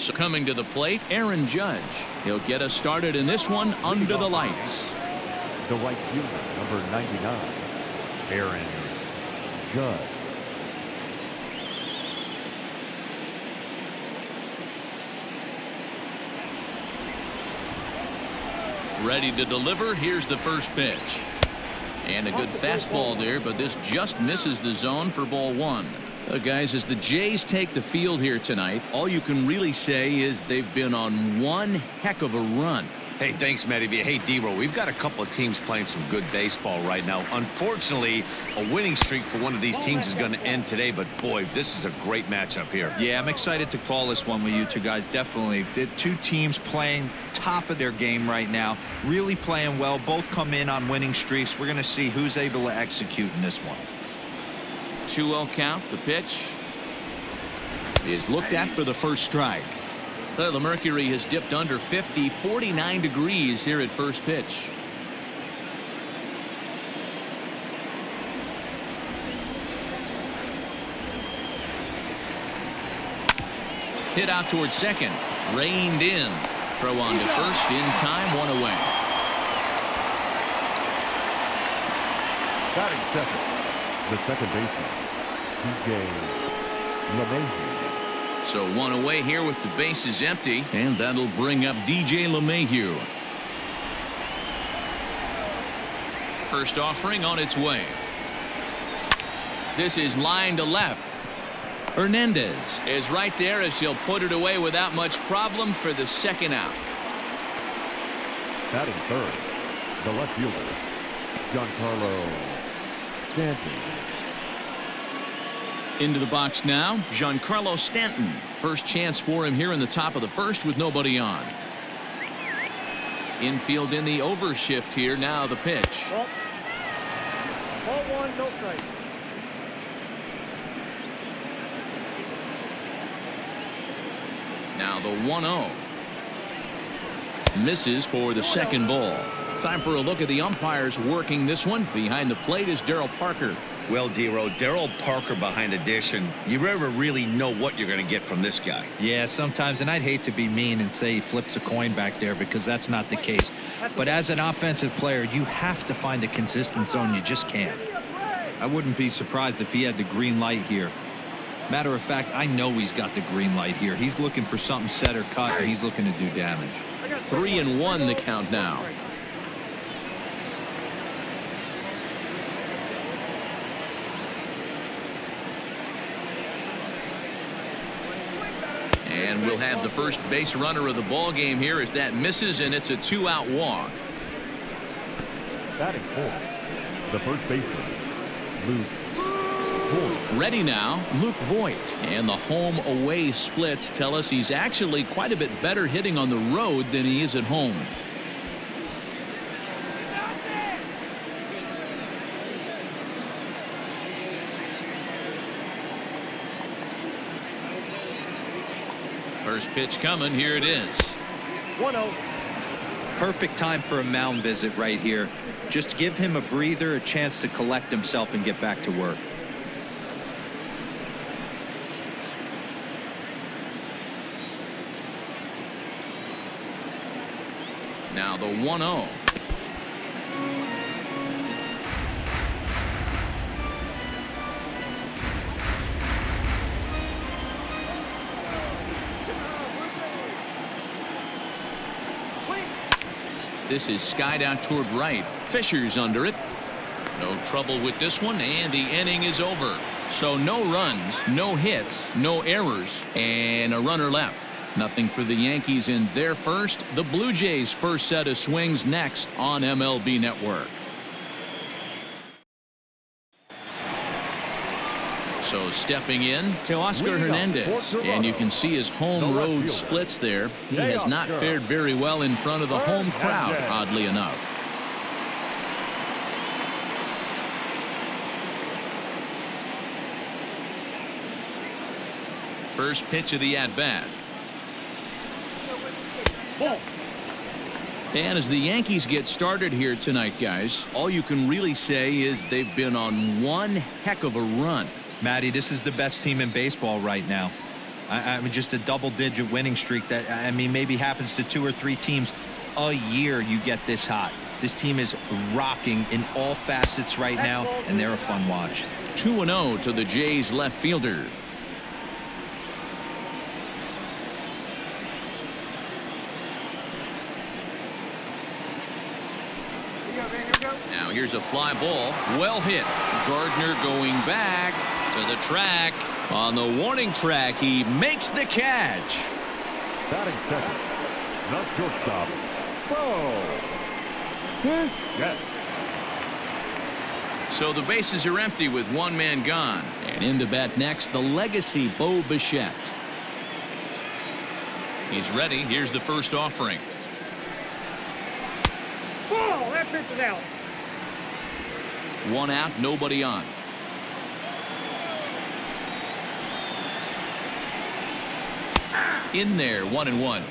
So coming to the plate, Aaron Judge. He'll get us started in this one under the lights. The right fielder, number 99, Aaron Judge. Ready to deliver. Here's the first pitch. And a good fastball there, but this just misses the zone for ball one. Guys, as the Jays take the field here tonight, all you can really say is they've been on one heck of a run. Hey, thanks, Matty. Hey, D-Roll, we've got a couple of teams playing some good baseball right now. Unfortunately, a winning streak for one of these teams is going to end today, but boy, this is a great matchup here. Yeah, I'm excited to call this one with you two guys. Definitely. The two teams playing top of their game right now, really playing well. Both come in on winning streaks. We're going to see who's able to execute in this one. 2-0 count. The pitch is looked at for the first strike. The mercury has dipped under 50, 49 degrees here at first pitch. Hit out towards second. Reined in. Throw on to first in time. One away. Batting second, the second baseman, DJ LeMahieu. So one away here with the bases empty, and that'll bring up DJ LeMahieu. First offering on its way. This is line to left. Hernandez is right there as he'll put it away without much problem for the second out. Batting third, the left fielder, Giancarlo Stanton. Into the box now, Giancarlo Stanton. First chance for him here in the top of the first with nobody on. Infield in the overshift here. Now the pitch. Ball one, no strike. Now the 1-0. Misses for the second ball. Time for a look at the umpires working this one. Behind the plate is Darryl Parker. Well, D-Roll, Darryl Parker behind the dish, and you never really know what you're going to get from this guy. Yeah, sometimes, and I'd hate to be mean and say he flips a coin back there because that's not the case. But as an offensive player, you have to find a consistent zone. You just can't. I wouldn't be surprised if he had the green light here. Matter of fact, I know he's got the green light here. He's looking for something set or cut, and he's looking to do damage. 3-1 the count now. And we'll have the first base runner of the ball game here as that misses, and it's a 2-out walk. Batting fourth, the first baseman, Luke Voigt. Ready now, Luke Voigt. And the home away splits tell us he's actually quite a bit better hitting on the road than he is at home. First pitch coming. Here it is. 1-0. Perfect time for a mound visit right here. Just give him a breather, a chance to collect himself and get back to work. Now the 1-0. This is skied out toward right. Fisher's under it. No trouble with this one, and the inning is over. So no runs, no hits, no errors, and a runner left. Nothing for the Yankees in their first. The Blue Jays' first set of swings next on MLB Network. So stepping in to Oscar Hernandez, and you can see his home road splits there. He has not fared very well in front of the home crowd, oddly enough. First pitch of the at-bat. And as the Yankees get started here tonight, guys, all you can really say is they've been on one heck of a run. Matty, this is the best team in baseball right now. I mean, just a double-digit winning streak that, I mean, maybe happens to 2 or 3 teams a year. You get this hot. This team is rocking in all facets right now, and they're a fun watch. 2-0 to the Jays left fielder. Now here's a fly ball. Well hit. Gardner going back to the track. On the warning track, he makes the catch. Batting second. The shortstop. Bo. Yes. So the bases are empty with one man gone. And in to bat next, the legacy Bo Bichette. He's ready. Here's the first offering. Ball. That pitch is out. 1 out, nobody on. In there, 1-1.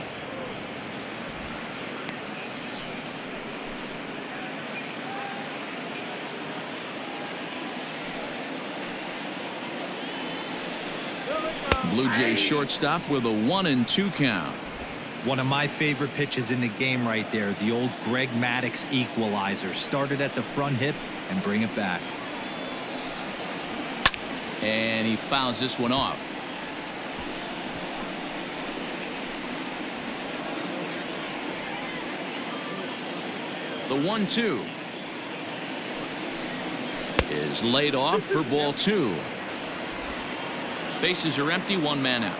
Blue Jays shortstop with a 1-2 count. One of my favorite pitches in the game right there, the old Greg Maddux equalizer. Started at the front hip and bring it back. And he fouls this one off. The 1-2 is laid off for ball 2. Bases are empty, one man out.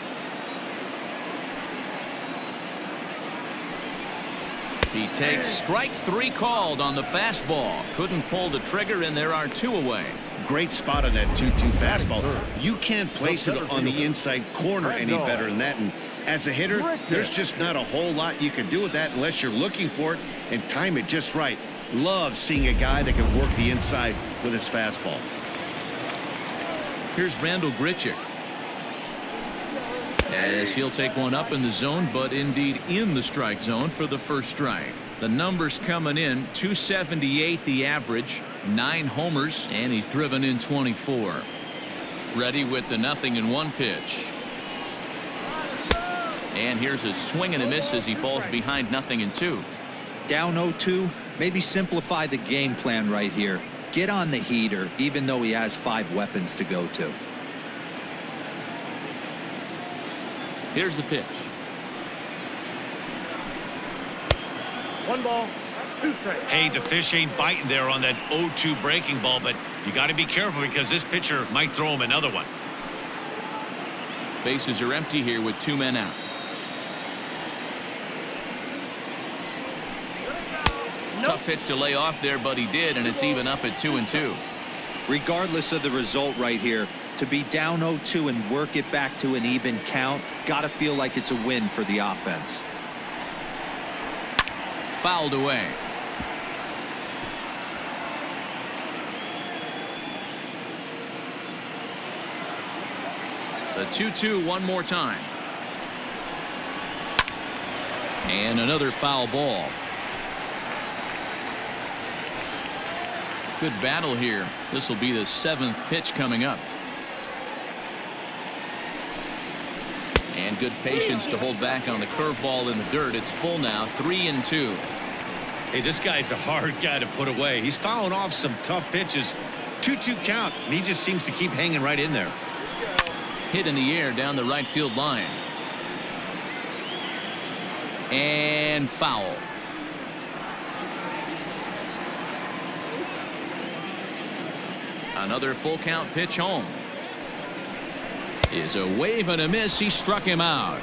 He takes strike 3 called on the fastball. Couldn't pull the trigger, and there are 2 away. Great spot on that 2-2 fastball. You can't place it on the inside corner any better than that. And as a hitter, there's just not a whole lot you can do with that unless you're looking for it and time it just right. Love seeing a guy that can work the inside with his fastball. Here's Randall Grichuk. As he'll take one up in the zone, but indeed in the strike zone for the first strike. The numbers coming in, 278 the average, 9 homers, and he's driven in 24. Ready with the 0-1 pitch. And here's a swing and a miss as he falls behind 0-2. Down 0-2, maybe simplify the game plan right here. Get on the heater, even though he has 5 weapons to go to. Here's the pitch. 1 ball. 2 strikes. Hey, the fish ain't biting there on that 0-2 breaking ball, but you got to be careful because this pitcher might throw him another one. Bases are empty here with 2 men out. Tough pitch to lay off there, but he did, and it's even up at 2-2. Regardless of the result right here, to be down 0-2 and work it back to an even count, gotta feel like it's a win for the offense. Fouled away. The 2-2 one more time. And another foul ball. Good battle here. This will be the 7th pitch coming up. And good patience to hold back on the curveball in the dirt. It's full now, 3-2. Hey, this guy's a hard guy to put away. He's fouling off some tough pitches. 2-2 count, and he just seems to keep hanging right in there. Hit in the air down the right field line. And foul. Another full count pitch home. Is a wave and a miss. He struck him out.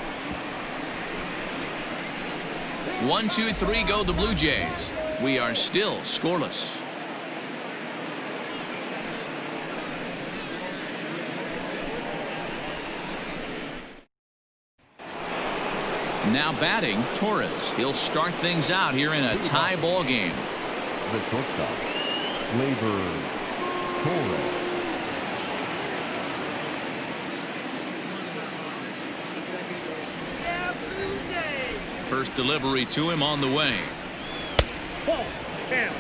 1, 2, 3 go the Blue Jays. We are still scoreless. Now batting, Torres. He'll start things out here in a tie ball game. The shortstop. Labor. Torres. First delivery to him on the way. Ball. Down.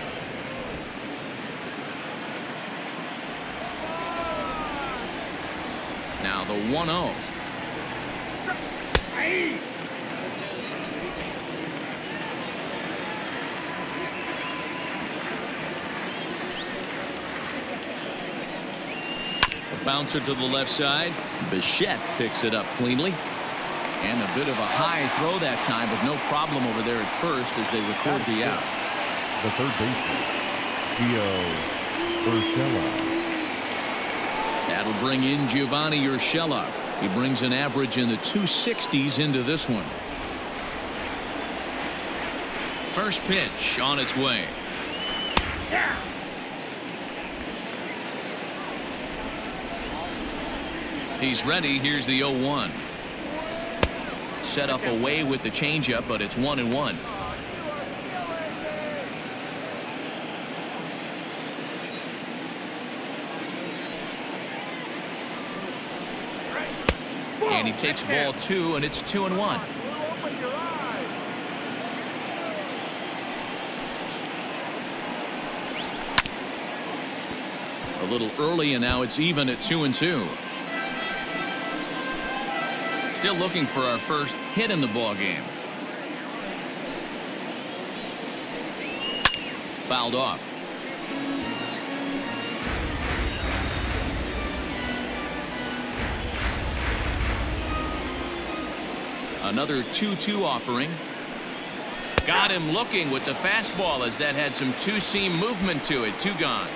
Now the 1-0. A bouncer to the left side. Bichette picks it up cleanly. And a bit of a high throw that time, but no problem over there at first as they record the out. The third baseman, Gio Urshela. That'll bring in Giovanni Urshela. He brings an average in the 260s into this one. First pitch on its way. He's ready. Here's the 0-1. Set up away with the changeup, but it's 1-1. And he takes ball 2, and it's 2-1. A little early, and now it's even at 2-2. Still looking for our first hit in the ball game. Fouled off. Another 2-2 offering. Got him looking with the fastball as that had some two-seam movement to it. 2 gone.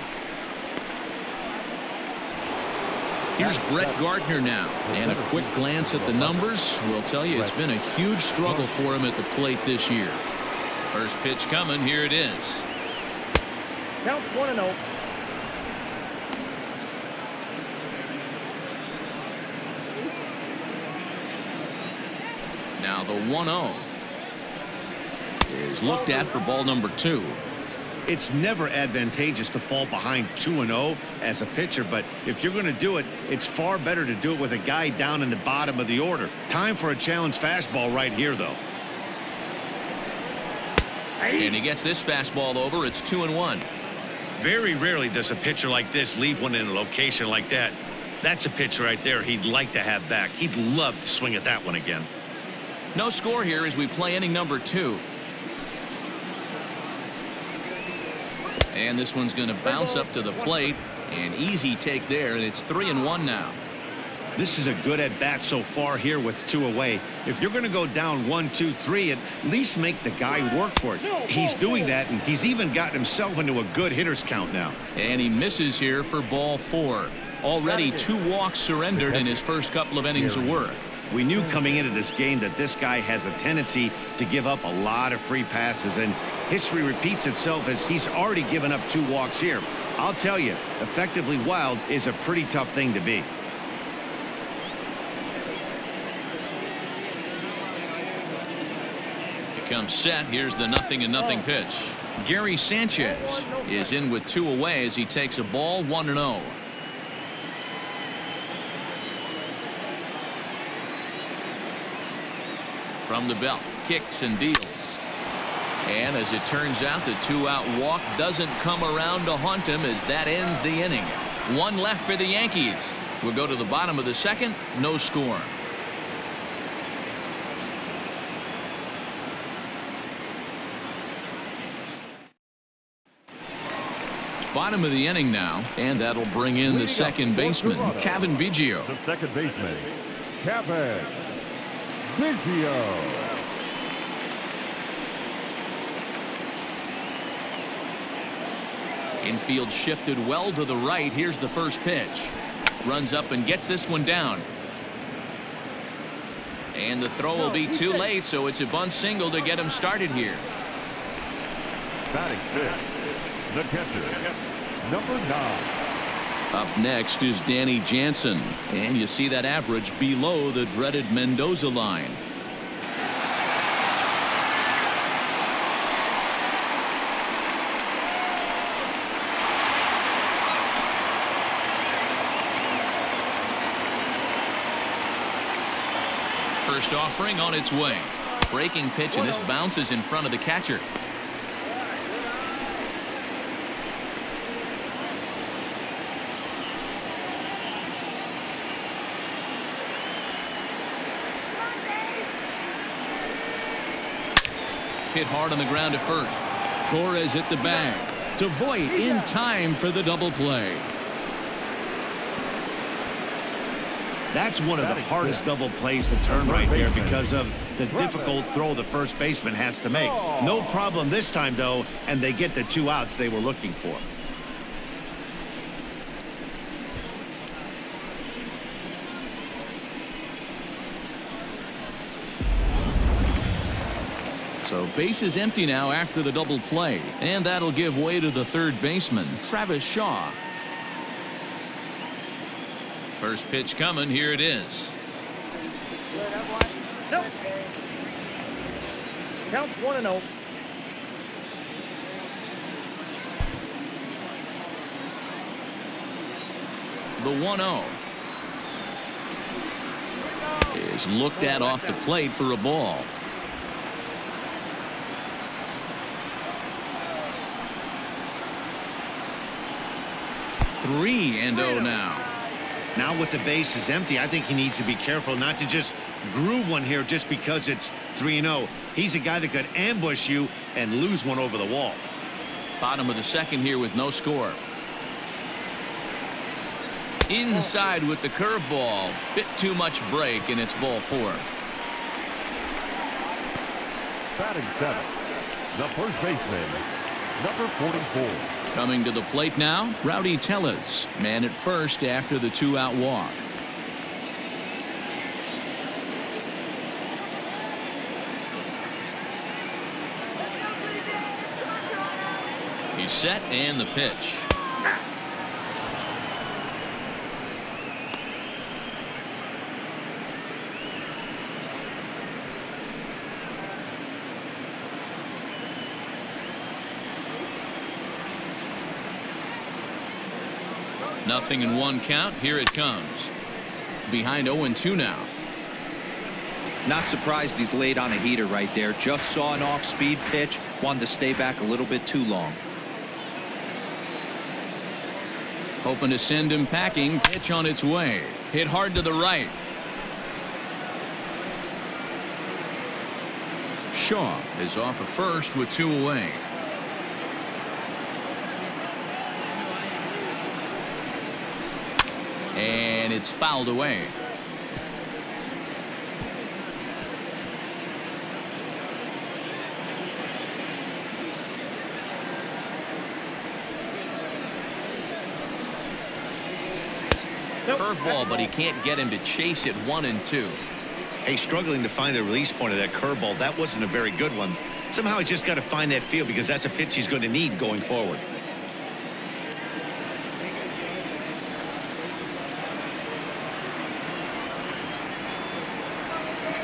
Here's Brett Gardner now, and a quick glance at the numbers will tell you it's been a huge struggle for him at the plate this year. First pitch coming. Here it is. Count 1-0. Now the 1-0 is looked at for ball number 2. It's never advantageous to fall behind 2-0 as a pitcher, but if you're going to do it, it's far better to do it with a guy down in the bottom of the order. Time for a challenge fastball right here, though. And he gets this fastball over. It's 2-1. Very rarely does a pitcher like this leave one in a location like that. That's a pitch right there he'd like to have back. He'd love to swing at that one again. No score here as we play inning number 2. And this one's going to bounce up to the plate. An easy take there, and it's 3-1 now. This is a good at bat so far here with 2 away. If you're going to go down 1, 2, 3, at least make the guy work for it. He's doing that, and he's even gotten himself into a good hitter's count now. And he misses here for ball 4. Already 2 walks surrendered in his first couple of innings of work. We knew coming into this game that this guy has a tendency to give up a lot of free passes, and history repeats itself as he's already given up 2 walks here. I'll tell you, effectively wild is a pretty tough thing to be. Comes set. Here's the 0-0 pitch. Gary Sanchez is in with 2 away as he takes a ball 1-0. From the belt, kicks and deals. And as it turns out, the 2-out walk doesn't come around to haunt him as that ends the inning. 1 left for the Yankees. We'll go to the bottom of the 2nd. No score. Bottom of the inning now, and that'll bring in the second baseman, Cavan Biggio. The second baseman, Cavan Biggio. Infield shifted well to the right. Here's the first pitch. Runs up and gets this one down. And the throw will be too late, so it's a bunt single to get him started here. Batting fifth, the catcher, number 9. Up next is Danny Jansen, and you see that average below the dreaded Mendoza line. First offering on its way. Breaking pitch, and this bounces in front of the catcher. Hit hard on the ground at first. Torres hit the bag to Voit in time for the double play. That's one of the hardest double plays to turn right there because of the difficult throw the first baseman has to make. No problem this time, though, and they get the 2 outs they were looking for. So base is empty now after the double play, and that'll give way to the third baseman, Travis Shaw. First pitch coming. Here it is. Nope. Count 1-0. The 1-0 is looked at off the plate for a ball. Three and 0 now. Now with the base is empty, I think he needs to be careful not to just groove one here just because it's 3-0. He's a guy that could ambush you and lose one over the wall. Bottom of the second here with no score. Inside with the curveball. Bit too much break, and it's ball 4. Batting 7, the first baseman, number 44. Coming to the plate now, Rowdy Tellez, man at first after the 2-out walk. He's set, and the pitch. Nothing in 1 count. Here it comes. Behind 0-2 now. Not surprised he's laid on a heater right there. Just saw an off-speed pitch. Wanted to stay back a little bit too long. Hoping to send him packing. Pitch on its way. Hit hard to the right. Shaw is off at first with 2 away. And it's fouled away. Curveball, but he can't get him to chase it. 1-2. Hey, struggling to find the release point of that curveball. That wasn't a very good one. Somehow he's just got to find that feel because that's a pitch he's going to need going forward.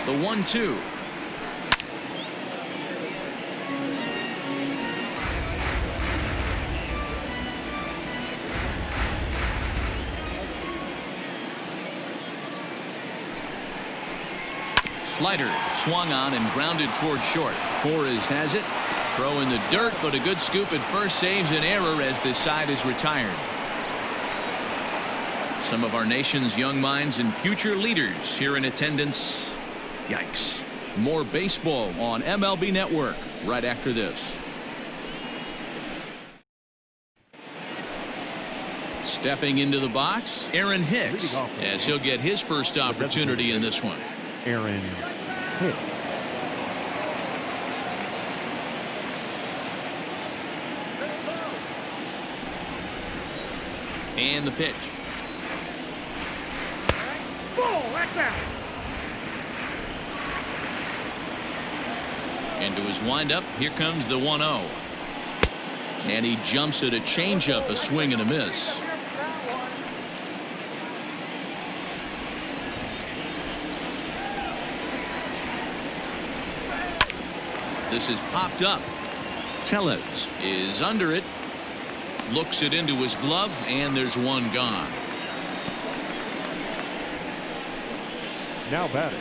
The 1-2. Slider swung on and grounded toward short. Torres has it. Throw in the dirt, but a good scoop at first saves an error as this side is retired. Some of our nation's young minds and future leaders here in attendance. Yikes. More baseball on MLB Network right after this. Stepping into the box, Aaron Hicks, as he'll get his first opportunity in this one. Aaron Hicks. And the pitch. Ball, like that. Into his windup. Here comes the 1-0. And he jumps at a changeup, a swing and a miss. This is popped up. Tellez is under it. Looks it into his glove, and there's one gone. Now batting,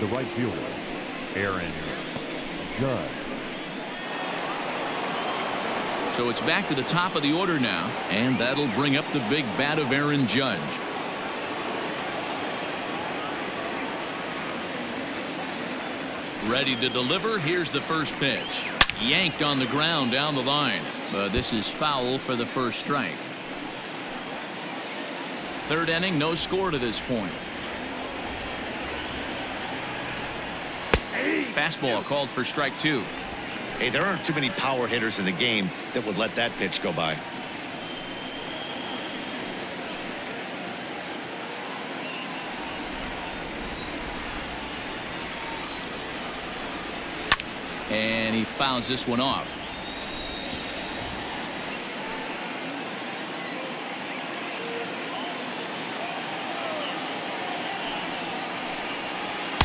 the right fielder, Aaron Judge. So it's back to the top of the order now, and that'll bring up the big bat of Aaron Judge. Ready to deliver. Here's the first pitch. Yanked on the ground down the line. But this is foul for the first strike. Third inning, no score to this point. Fastball called for strike two. Hey, there aren't too many power hitters in the game that would let that pitch go by. And he fouls this one off.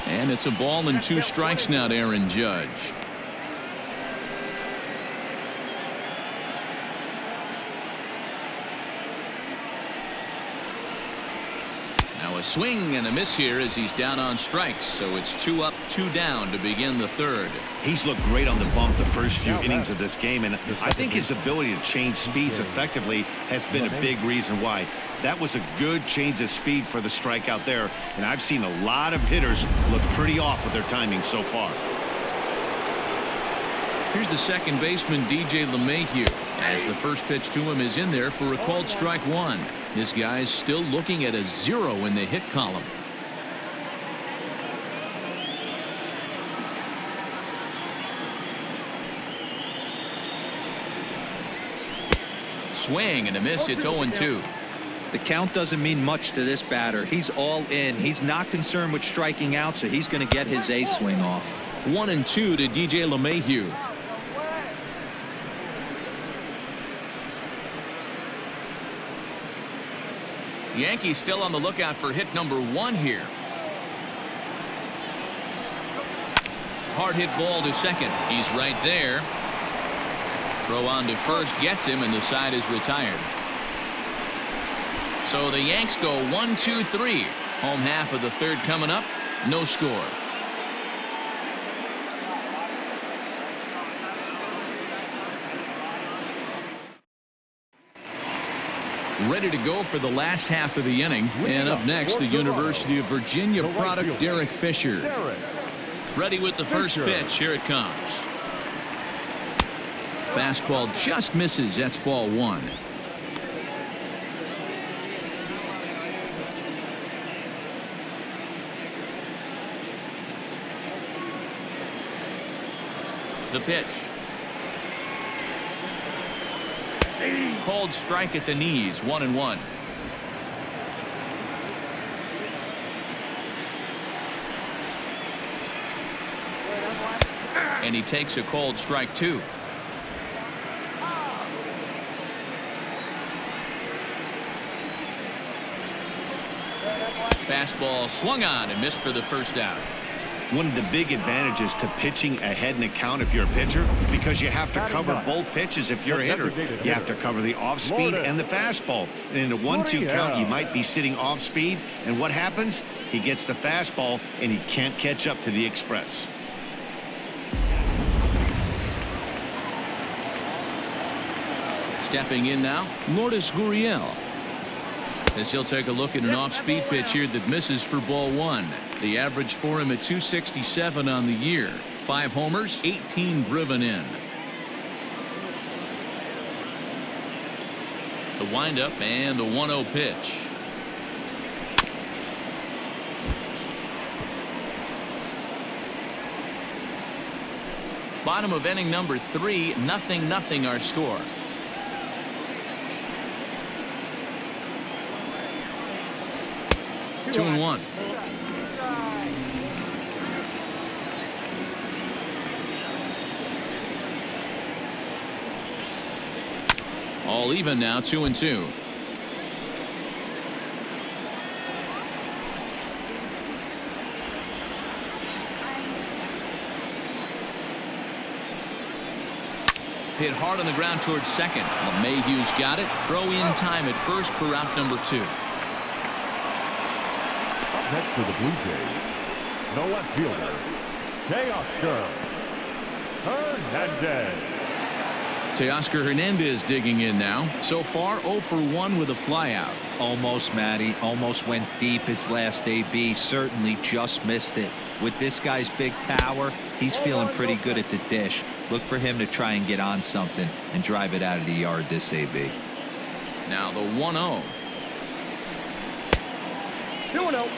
And it's a ball and 2 strikes now to Aaron Judge. Now a swing and a miss here as he's down on strikes. So it's 2 up, 2 down to begin the third. He's looked great on the bump the first few innings of this game, and I think his ability to change speeds effectively has been a big reason why. That was a good change of speed for the strikeout there, and I've seen a lot of hitters look pretty off with their timing so far. Here's the second baseman, DJ LeMahieu, as the first pitch to him is in there for a called strike one. This guy's still looking at a 0 in the hit column. Swing and a miss. It's 0-2. The count doesn't mean much to this batter. He's all in. He's not concerned with striking out, so he's going to get his A swing off. 1-2 to DJ LeMahieu. Yankees still on the lookout for hit number 1 here. Hard hit ball to second. He's right there. Throw on to first gets him, and the side is retired. So the Yanks go 1-2-3. Home half of the third coming up. No score. Ready to go for the last half of the inning. And up next, the University of Virginia product, Derek Fisher. Ready with the first pitch. Here it comes. Fastball just misses. That's ball 1. The pitch. Called strike at the knees. 1-1. And he takes a called strike 2. Fastball swung on and missed for the first out. One of the big advantages to pitching ahead in the count if you're a pitcher, because you have to cover both pitches if you're a hitter. You have to cover the off speed and the fastball. And in a 1-2 count, you might be sitting off speed, and what happens? He gets the fastball and he can't catch up to the express. Stepping in now, Lourdes Gurriel. As he'll take a look at an off-speed pitch here that misses for ball 1. The average for him at 267 on the year. 5 homers, 18 driven in. The windup and the 1-0 pitch. Bottom of inning number 3, 0-0 our score. Two and 1. All even now, 2-2. Hit hard on the ground towards second. LeMahieu's got it. Throw in time at first for route number 2. Next for the Blue Jays, the left fielder, Teoscar Hernandez. Teoscar Hernandez digging in now. So far 0 for 1 with a flyout. Almost, Matty. Almost went deep his last AB. Certainly just missed it. With this guy's big power, he's feeling pretty good at the dish. Look for him to try and get on something and drive it out of the yard this AB. Now the 1-0. 2-0.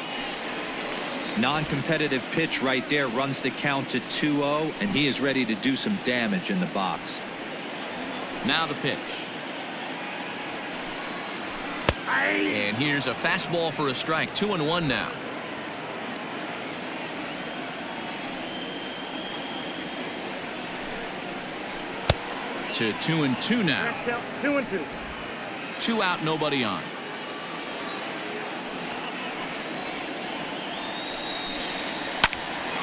Non-competitive pitch right there runs the count to 2-0, and he is ready to do some damage in the box. Now the pitch. And here's a fastball for a strike. 2-1 now. To 2-2 now. 2-2. 2 out, nobody on.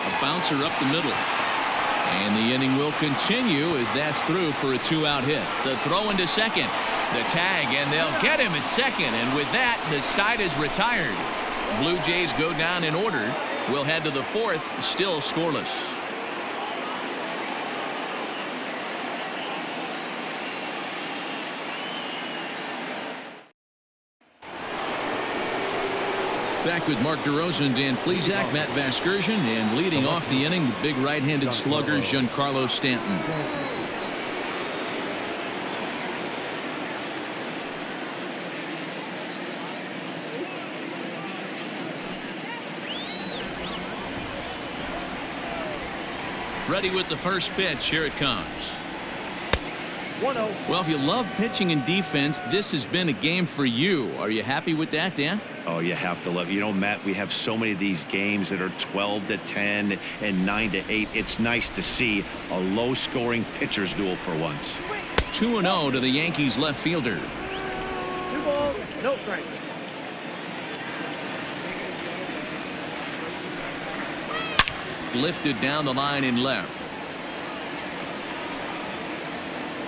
A bouncer up the middle. And the inning will continue as that's through for a 2-out hit. The throw into second. The tag, and they'll get him at second. And with that, the side is retired. Blue Jays go down in order. We'll head to the 4th, still scoreless. Back with Mark DeRosa and Dan Plesac, Matt Vasgersian, and leading off the inning, the big right-handed slugger, Giancarlo Stanton. Ready with the first pitch. Here it comes. 1-0. Well, if you love pitching and defense, this has been a game for you. Are you happy with that, Dan? Oh, you have to love it. You know, Matt, we have so many of these games that are 12-10 and 9-8. It's nice to see a low-scoring pitcher's duel for once. 2-0 to the Yankees left fielder. 2 balls, no strikes. Lifted down the line in left.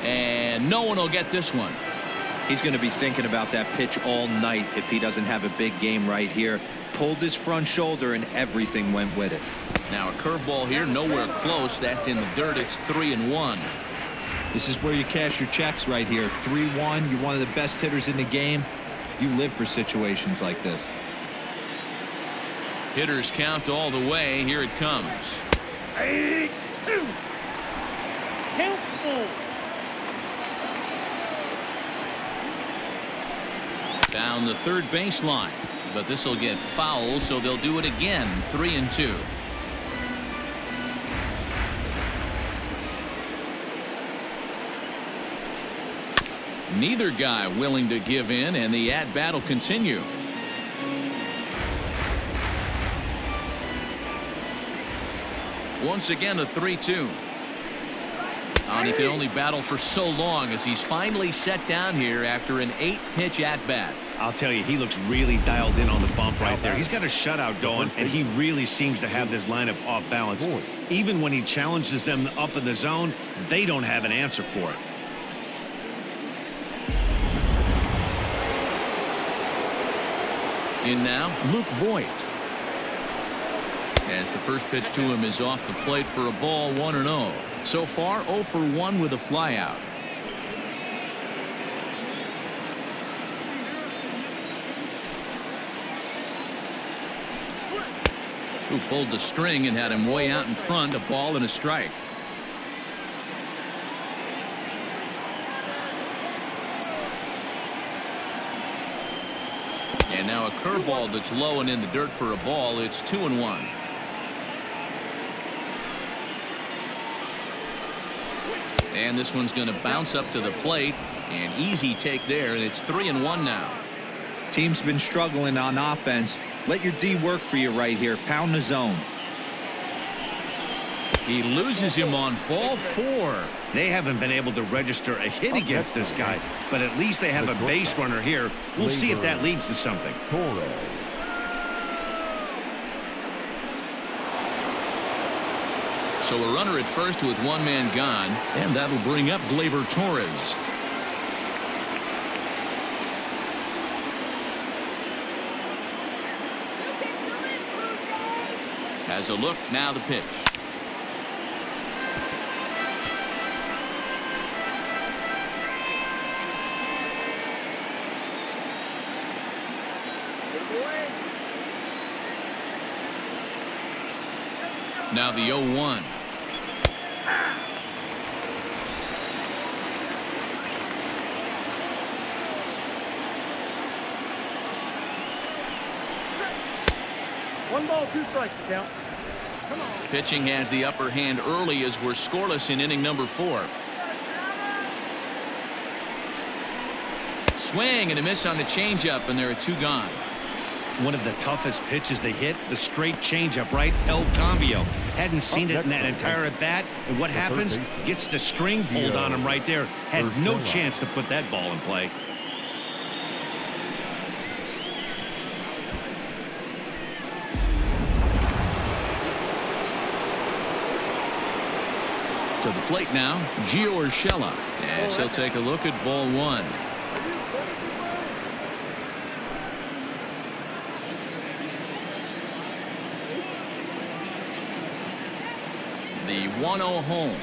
And no one will get this one. He's going to be thinking about that pitch all night if he doesn't have a big game right here. Pulled his front shoulder and everything went with it. Now a curveball here, nowhere close. That's in the dirt. It's 3-1. This is where you cash your checks right here. 3-1. You're one of the best hitters in the game. You live for situations like this. Hitters count all the way. Here it comes. 3-2. Count full. Down the third baseline, but this will get foul, so they'll do it again. 3-2. Neither guy willing to give in, and the at-bat will continue. Once again, a 3-2. And he can only battle for so long as he's finally set down here after an 8-pitch at-bat. I'll tell you, he looks really dialed in on the bump right there. He's got a shutout going, and he really seems to have this lineup off balance. Even when he challenges them up in the zone, they don't have an answer for it. In now, Luke Voigt. As the first pitch to him is off the plate for a ball. 1-0. So far 0 for 1 with a flyout. Who pulled the string and had him way out in front. A ball and a strike. And now a curveball that's low and in the dirt for a ball. It's 2-1. And this one's going to bounce up to the plate. An easy take there, and it's 3-1 now. Team's been struggling on offense. Let your D work for you right here. Pound the zone. He loses him on ball 4. They haven't been able to register a hit against this guy, but at least they have a base runner here. We'll see if that leads to something. So a runner at first with one man gone, and that'll bring up Gleyber Torres. Has a look, now the pitch. Now the 0-1. One ball, two strikes to count. Come on. Pitching has the upper hand early as we're scoreless in inning number 4. Swing and a miss on the changeup, and there are 2 gone. One of the toughest pitches to hit, the straight changeup, right? El Cambio. Hadn't seen it in that entire at bat. And what happens? Gets the string pulled on him right there. Had no chance to put that ball in play. To the plate now, Gio Urshela. Yes, he'll take a look at ball 1. The 1-0 home.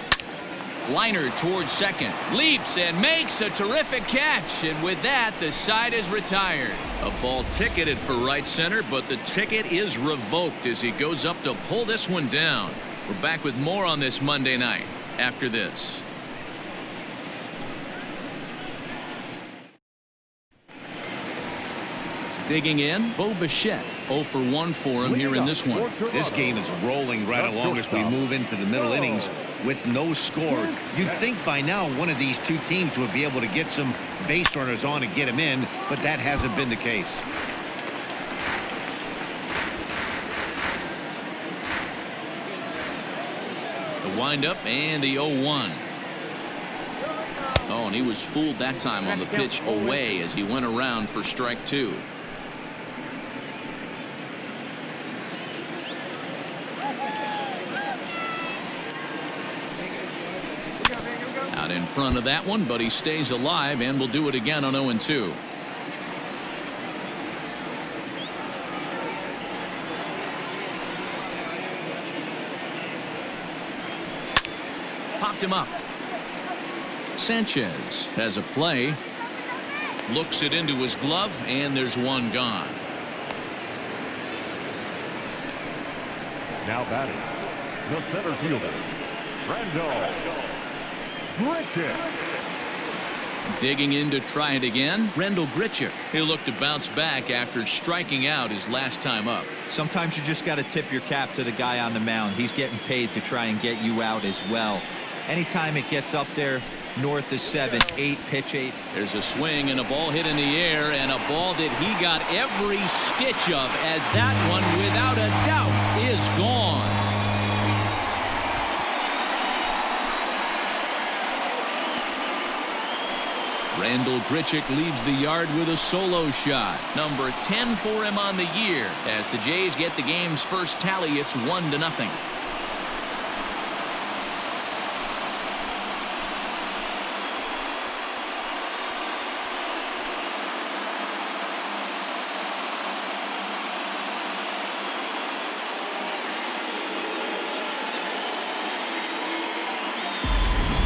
Liner towards second. Leaps and makes a terrific catch. And with that, the side is retired. A ball ticketed for right center, but the ticket is revoked as he goes up to pull this one down. We're back with more on this Monday night after this. Digging in, Bo Bichette. 0 for 1 for him here in this one. This game is rolling right along as we move into the middle innings with no score. You'd think by now one of these 2 teams would be able to get some base runners on and get them in, but that hasn't been the case. The windup and the 0-1. Oh, and he was fooled that time on the pitch away as he went around for strike 2. Out in front of that one, but he stays alive and will do it again on 0-2. Popped him up. Sanchez has a play. Looks it into his glove, and there's 1 gone. Now batting, the center fielder, Randall Grichuk. Digging in to try it again, Randall Grichuk. He'll look to bounce back after striking out his last time up. Sometimes you just got to tip your cap to the guy on the mound. He's getting paid to try and get you out as well. Anytime it gets up there north of 7, 8, pitch 8. There's a swing and a ball hit in the air, and a ball that he got every stitch of, as that one without a doubt is gone. Randall Grichuk leaves the yard with a solo shot. Number 10 for him on the year. As the Jays get the game's first tally, it's 1-0.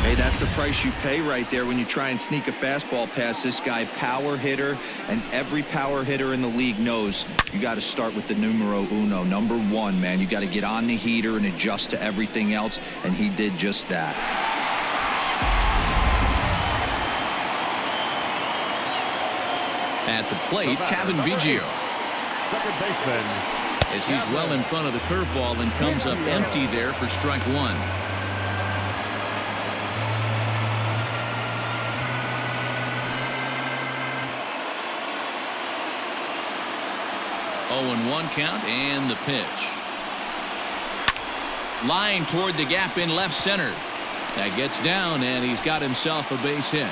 Hey, that's the price you pay right there when you try and sneak a fastball past this guy. Power hitter, and every power hitter in the league knows you got to start with the numero uno, number 1, man. You got to get on the heater and adjust to everything else, and he did just that. At the plate, Kevin Biggio. Second baseman, As he's well in front of the curveball and comes up empty there for strike 1. 0-1 count, and the pitch. Line toward the gap in left center. That gets down, and he's got himself a base hit.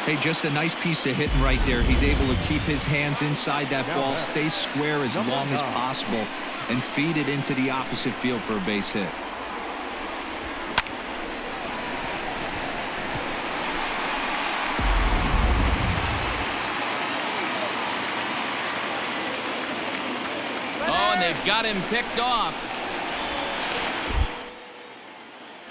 Hey, just a nice piece of hitting right there. He's able to keep his hands inside that ball, stay square as long as possible, and feed it into the opposite field for a base hit. They've got him picked off.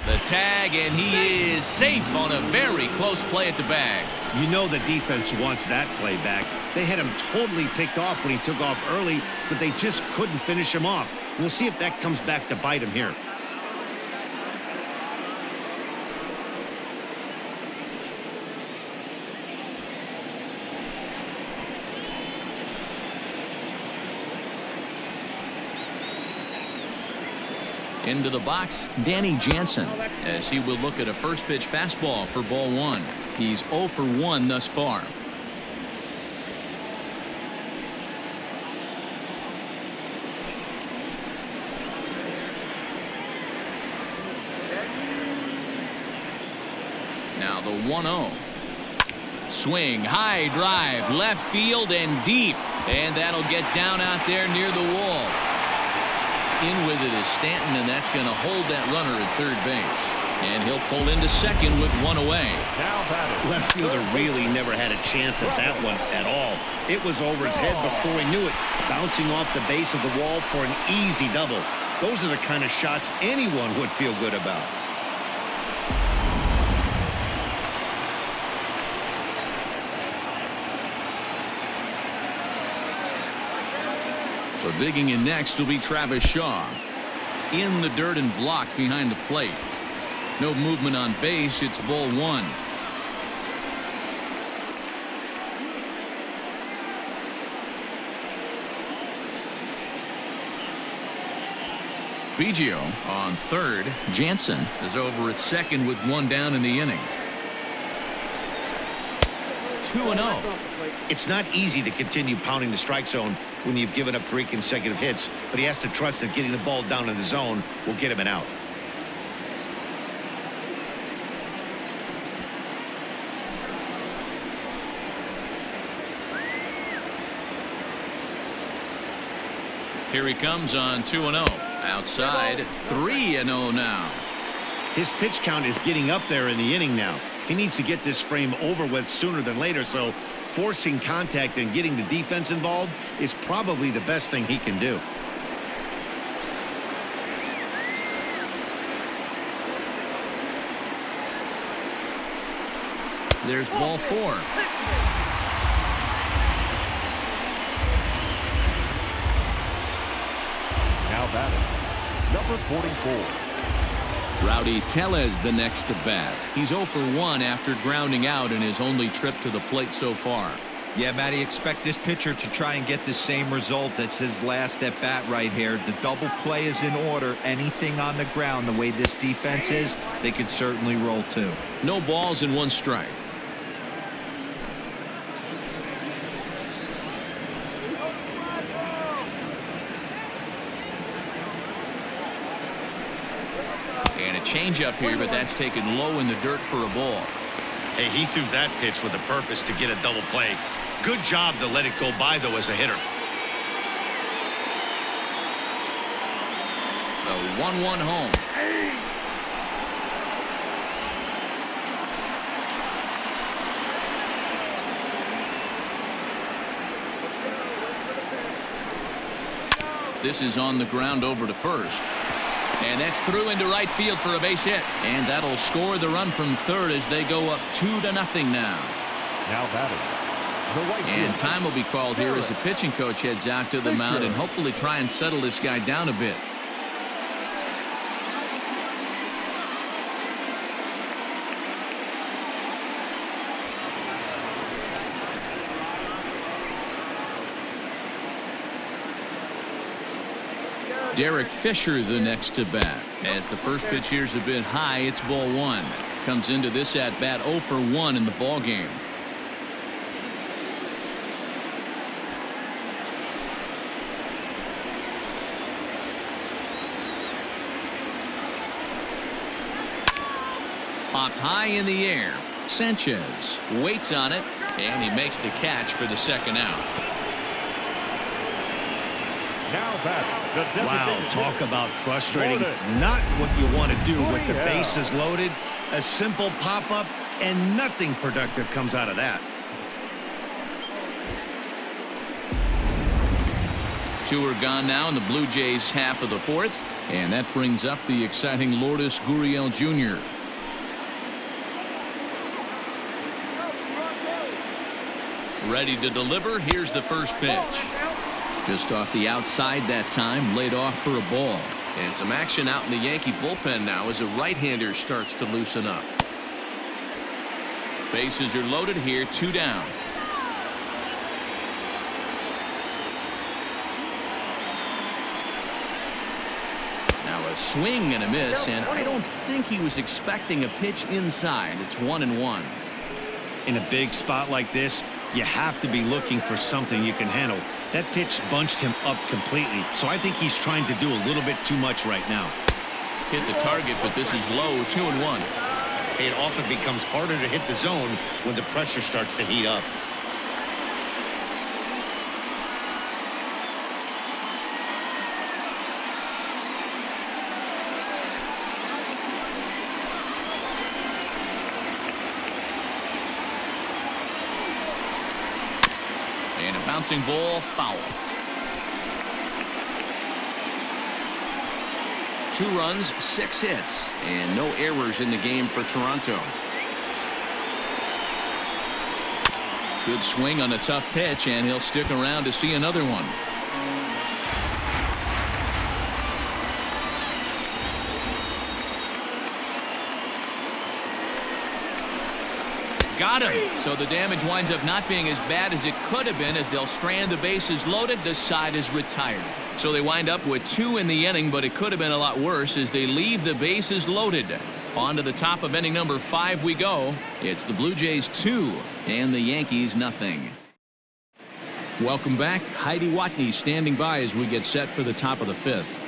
The tag, and he is safe on a very close play at the bag. You know the defense wants that play back. They had him totally picked off when he took off early, but they just couldn't finish him off. We'll see if that comes back to bite him here. Into the box, Danny Jansen, as he will look at a first pitch fastball for ball one. He's 0 for 1 thus far. Now the 1-0. Swing, high drive, left field and deep. And that'll get down out there near the wall. In with it is Stanton, and that's going to hold that runner at third base. And he'll pull into second with one away. Left fielder really never had a chance at that one at all. It was over his head before he knew it, bouncing off the base of the wall for an easy double. Those are the kind of shots anyone would feel good about. So digging in next will be Travis Shaw. In the dirt and blocked behind the plate. No movement on base. It's ball one. Biggio on third. Jansen is over at second with one down in the inning. 2-0. It's not easy to continue pounding the strike zone when you've given up 3 consecutive hits, but he has to trust that getting the ball down in the zone will get him an out. Here he comes on 2-0. Outside, 3-0 now. His pitch count is getting up there in the inning now. He needs to get this frame over with sooner than later, so forcing contact and getting the defense involved is probably the best thing he can do. There's ball 4. Now batting, number 44. Rowdy Tellez the next to bat. He's 0 for 1 after grounding out in his only trip to the plate so far. Yeah, Matty, expect this pitcher to try and get the same result as his last at bat right here. The double play is in order. Anything on the ground, the way this defense is, they could certainly roll too. No balls and 1 strike. And a changeup here, but that's taken low in the dirt for a ball. Hey, he threw that pitch with a purpose to get a double play. Good job to let it go by, though, as a hitter. The 1-1 home. This is on the ground over to first. And that's through into right field for a base hit. And that'll score the run from third as they go up 2-0 now. Now batting, the right And fielder, time will be called here as the pitching coach heads out to the mound and hopefully try and settle this guy down a bit. Derek Fisher the next to bat. As the first pitch here's a bit high, it's ball 1. Comes into this at bat 0 for 1 in the ball game. Popped high in the air. Sanchez waits on it, and he makes the catch for the second out. now batting, the Wow, designated talk hitter, about frustrating. loaded. Not what you want to do with the Yeah. bases loaded. A simple pop-up, and nothing productive comes out of that. 2 are gone now in the Blue Jays half of the 4th, and that brings up the exciting Lourdes Gurriel Jr. Ready to deliver. Here's the first pitch. Just off the outside that time, laid off for a ball. And some action out in the Yankee bullpen now as a right-hander starts to loosen up. Bases are loaded here, 2 down. Now a swing and a miss, and I don't think he was expecting a pitch inside. It's 1-1. In a big spot like this, you have to be looking for something you can handle. That pitch bunched him up completely, so I think he's trying to do a little bit too much right now. Hit the target, but this is low, 2-1. It often becomes harder to hit the zone when the pressure starts to heat up. And a bouncing ball, foul. 2 runs, 6 hits, and no errors in the game for Toronto. Good swing on a tough pitch, and he'll stick around to see another one. Got him. So the damage winds up not being as bad as it could have been, as they'll strand the bases loaded. The side is retired. So they wind up with 2 in the inning, but it could have been a lot worse as they leave the bases loaded. On to the top of inning number 5 we go. It's the Blue Jays 2 and the Yankees nothing. Welcome back. Heidi Watney standing by as we get set for the top of the 5th.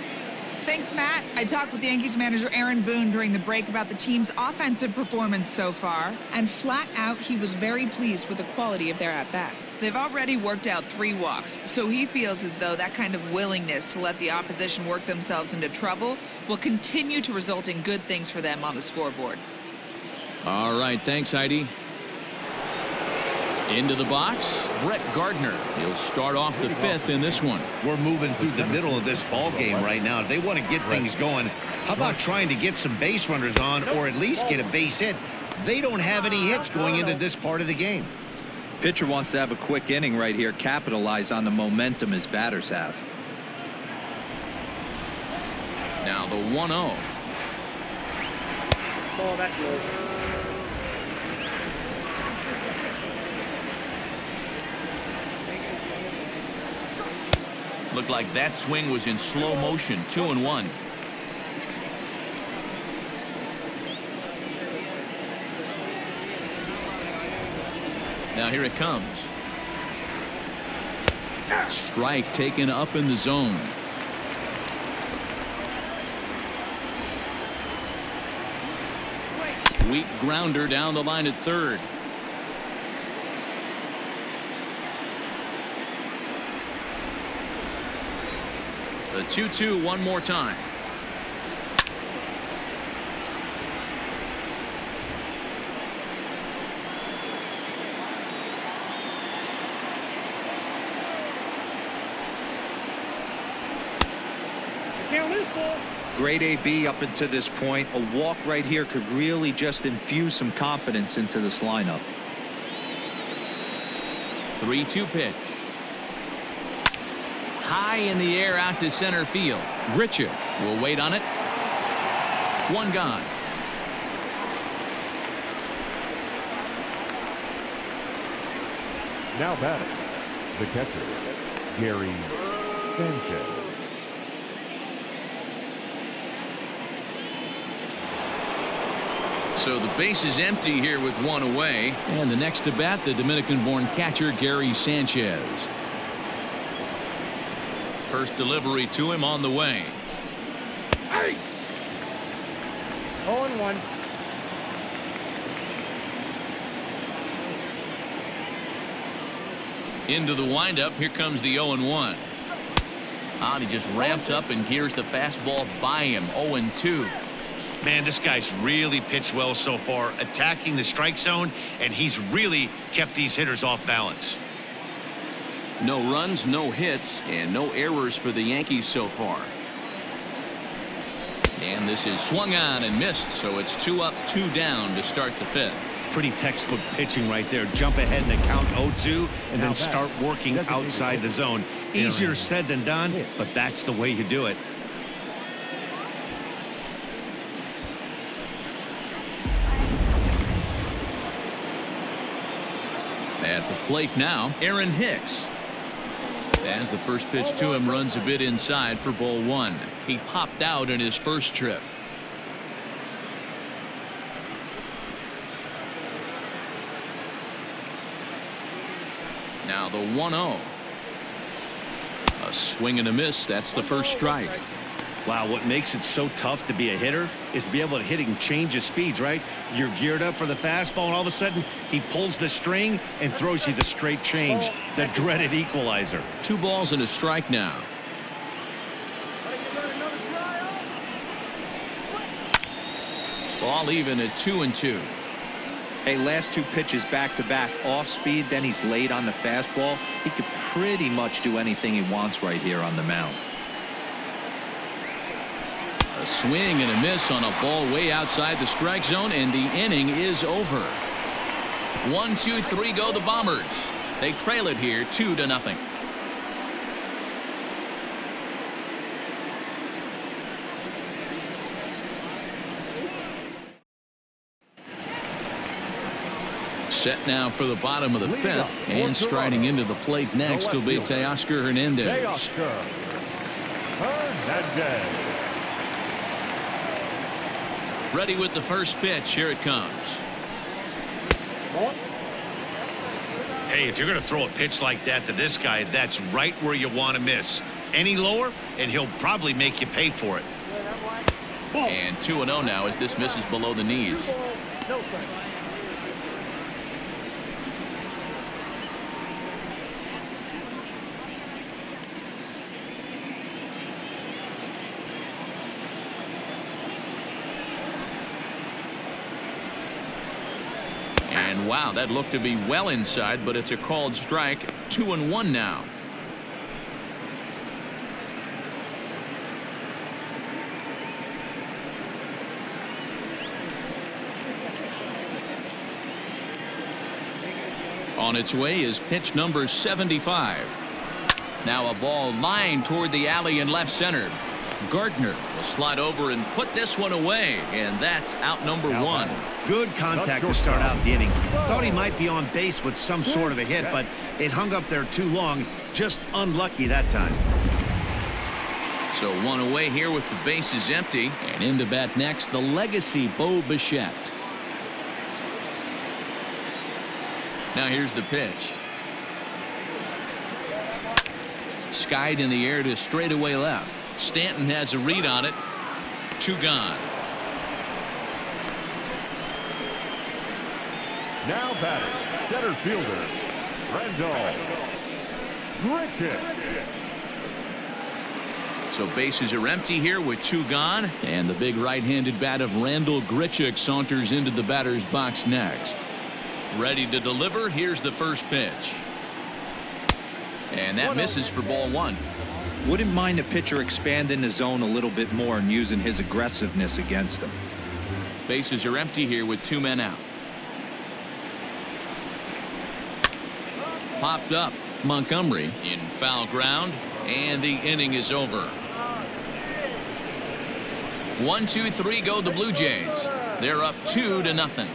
Thanks, Matt. I talked with Yankees manager Aaron Boone during the break about the team's offensive performance so far, and flat out he was very pleased with the quality of their at-bats. They've already worked out 3 walks, so he feels as though that kind of willingness to let the opposition work themselves into trouble will continue to result in good things for them on the scoreboard. All right, thanks, Heidi. Into the box, Brett Gardner. He'll start off the 5th in this one. We're moving through the middle of this ball game right now. If they want to get things going, how about trying to get some base runners on, or at least get a base hit? They don't have any hits going into this part of the game. Pitcher wants to have a quick inning right here, capitalize on the momentum his batters have. Now the 1-0. Ball that low. Looked like that swing was in slow motion. 2-1. Now here it comes. Strike taken up in the zone. Weak grounder down the line at 3rd. The 2-2 one more time. Count is full. Great AB up until this point. A walk right here could really just infuse some confidence into this lineup. 3-2 pitch. High in the air out to center field. Ryu will wait on it. 1 gone. Now batting, the catcher, Gary Sanchez. So the base is empty here with 1 away. And the next to bat, the Dominican-born catcher, Gary Sanchez. First delivery to him on the way. 0-1. Into the windup. Here comes the 0-1. He just ramps up and gears the fastball by him. 0-2. Man, this guy's really pitched well so far, attacking the strike zone, and he's really kept these hitters off balance. No runs, no hits, and no errors for the Yankees so far. And this is swung on and missed, so it's 2 up, 2 down to start the 5th. Pretty textbook pitching right there. Jump ahead in the count 0-2 and then start working outside the zone. Easier said than done, but that's the way you do it. At the plate now, Aaron Hicks. As the first pitch to him runs a bit inside for ball one. He popped out in his first trip. Now the 1-0. A swing and a miss. That's the first strike. Wow, what makes it so tough to be a hitter is to be able to hit and change of speeds, right? You're geared up for the fastball, and all of a sudden, he pulls the string and throws you the straight change, the dreaded equalizer. 2 balls and a strike now. Ball even at 2-2. Hey, last 2 pitches back-to-back off speed, then he's late on the fastball. He could pretty much do anything he wants right here on the mound. A swing and a miss on a ball way outside the strike zone, and the inning is over. 1, 2, 3 go the Bombers. They trail it here 2-0. Set now for the bottom of the 5th, and striding into the plate next will be Teoscar Hernandez. Ready with the first pitch. Here it comes. Hey, if you're going to throw a pitch like that to this guy, that's right where you want to miss. Any lower, and he'll probably make you pay for it. And 2-0 now as this misses below the knees. And wow, that looked to be well inside, but it's a called strike. 2-1 now. On its way is pitch number 75. Now a ball lined toward the alley in left center. Gardner will slide over and put this one away, and that's out number 1. Good contact to start out the inning. Thought he might be on base with some sort of a hit, but it hung up there too long. Just unlucky that time. So 1 away here with the bases empty, and in to bat next, the legacy Bo Bichette. Now here's the pitch. Skied in the air to straightaway left. Stanton has a read on it. 2 gone. Now batting, center fielder, Randall Grichuk. So bases are empty here with 2 gone, and the big right-handed bat of Randall Grichuk saunters into the batter's box next. Ready to deliver. Here's the first pitch. And that misses for ball 1. Wouldn't mind the pitcher expanding the zone a little bit more and using his aggressiveness against him. Bases are empty here with 2 men out. Popped up. Montgomery in foul ground, and the inning is over. 1, 2, 3 go the Blue Jays. They're up 2-0.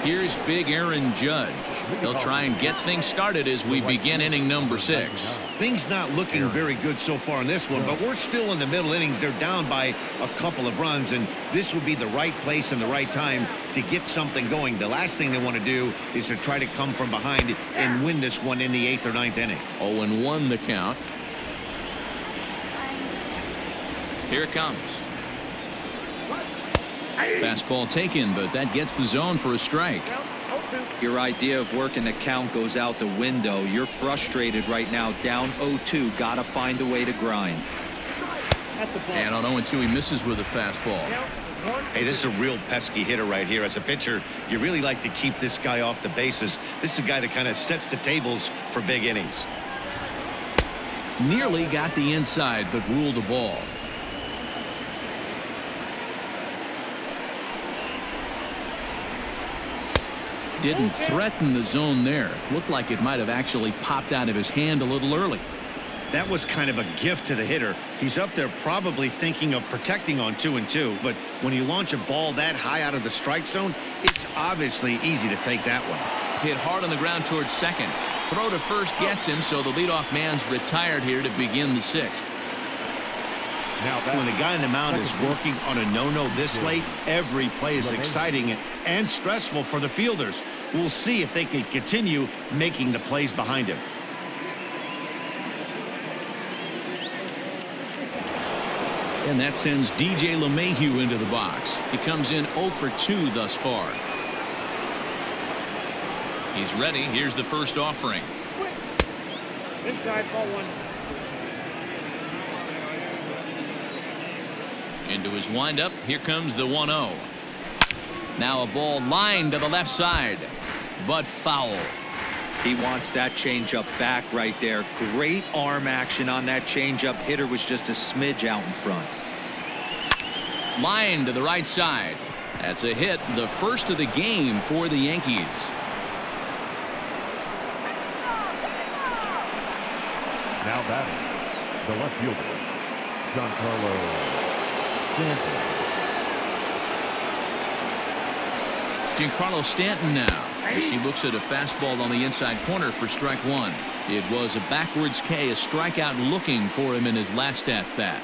Here's big Aaron Judge. He'll try and get things started as we begin inning number 6. Things not looking very good so far in this one, but we're still in the middle innings. They're down by a couple of runs, and this would be the right place and the right time to get something going. The last thing they want to do is to try to come from behind and win this one in the 8th or 9th inning. 0-1 the count. Here it comes. Fastball taken, but that gets the zone for a strike. Your idea of working the count goes out the window. You're frustrated right now, down 0-2. Gotta find a way to grind. And on 0-2, he misses with a fastball. Hey, this is a real pesky hitter right here. As a pitcher, you really like to keep this guy off the bases. This is a guy that kind of sets the tables for big innings. Nearly got the inside, but ruled a ball. Didn't threaten the zone there. Looked like it might have actually popped out of his hand a little early. That was kind of a gift to the hitter. He's up there probably thinking of protecting on 2-2, but when you launch a ball that high out of the strike zone, it's obviously easy to take that one. Hit hard on the ground towards second. Throw to first gets him, so the leadoff man's retired here to begin the sixth. When the guy in the mound is working on a no-no this late, every play is exciting and stressful for the fielders. We'll see if they can continue making the plays behind him. And that sends DJ LeMahieu into the box. He comes in 0 for 2 thus far. He's ready. Here's the first offering. Inside, ball 1. Into his windup. Here comes the 1-0. Now a ball lined to the left side, but foul. He wants that changeup back right there. Great arm action on that changeup. Hitter was just a smidge out in front. Line to the right side. That's a hit, the first of the game for the Yankees. Now batting, the left fielder, Giancarlo Stanton. Giancarlo Stanton now, as he looks at a fastball on the inside corner for strike 1. It was a backwards K, a strikeout looking for him in his last at-bat.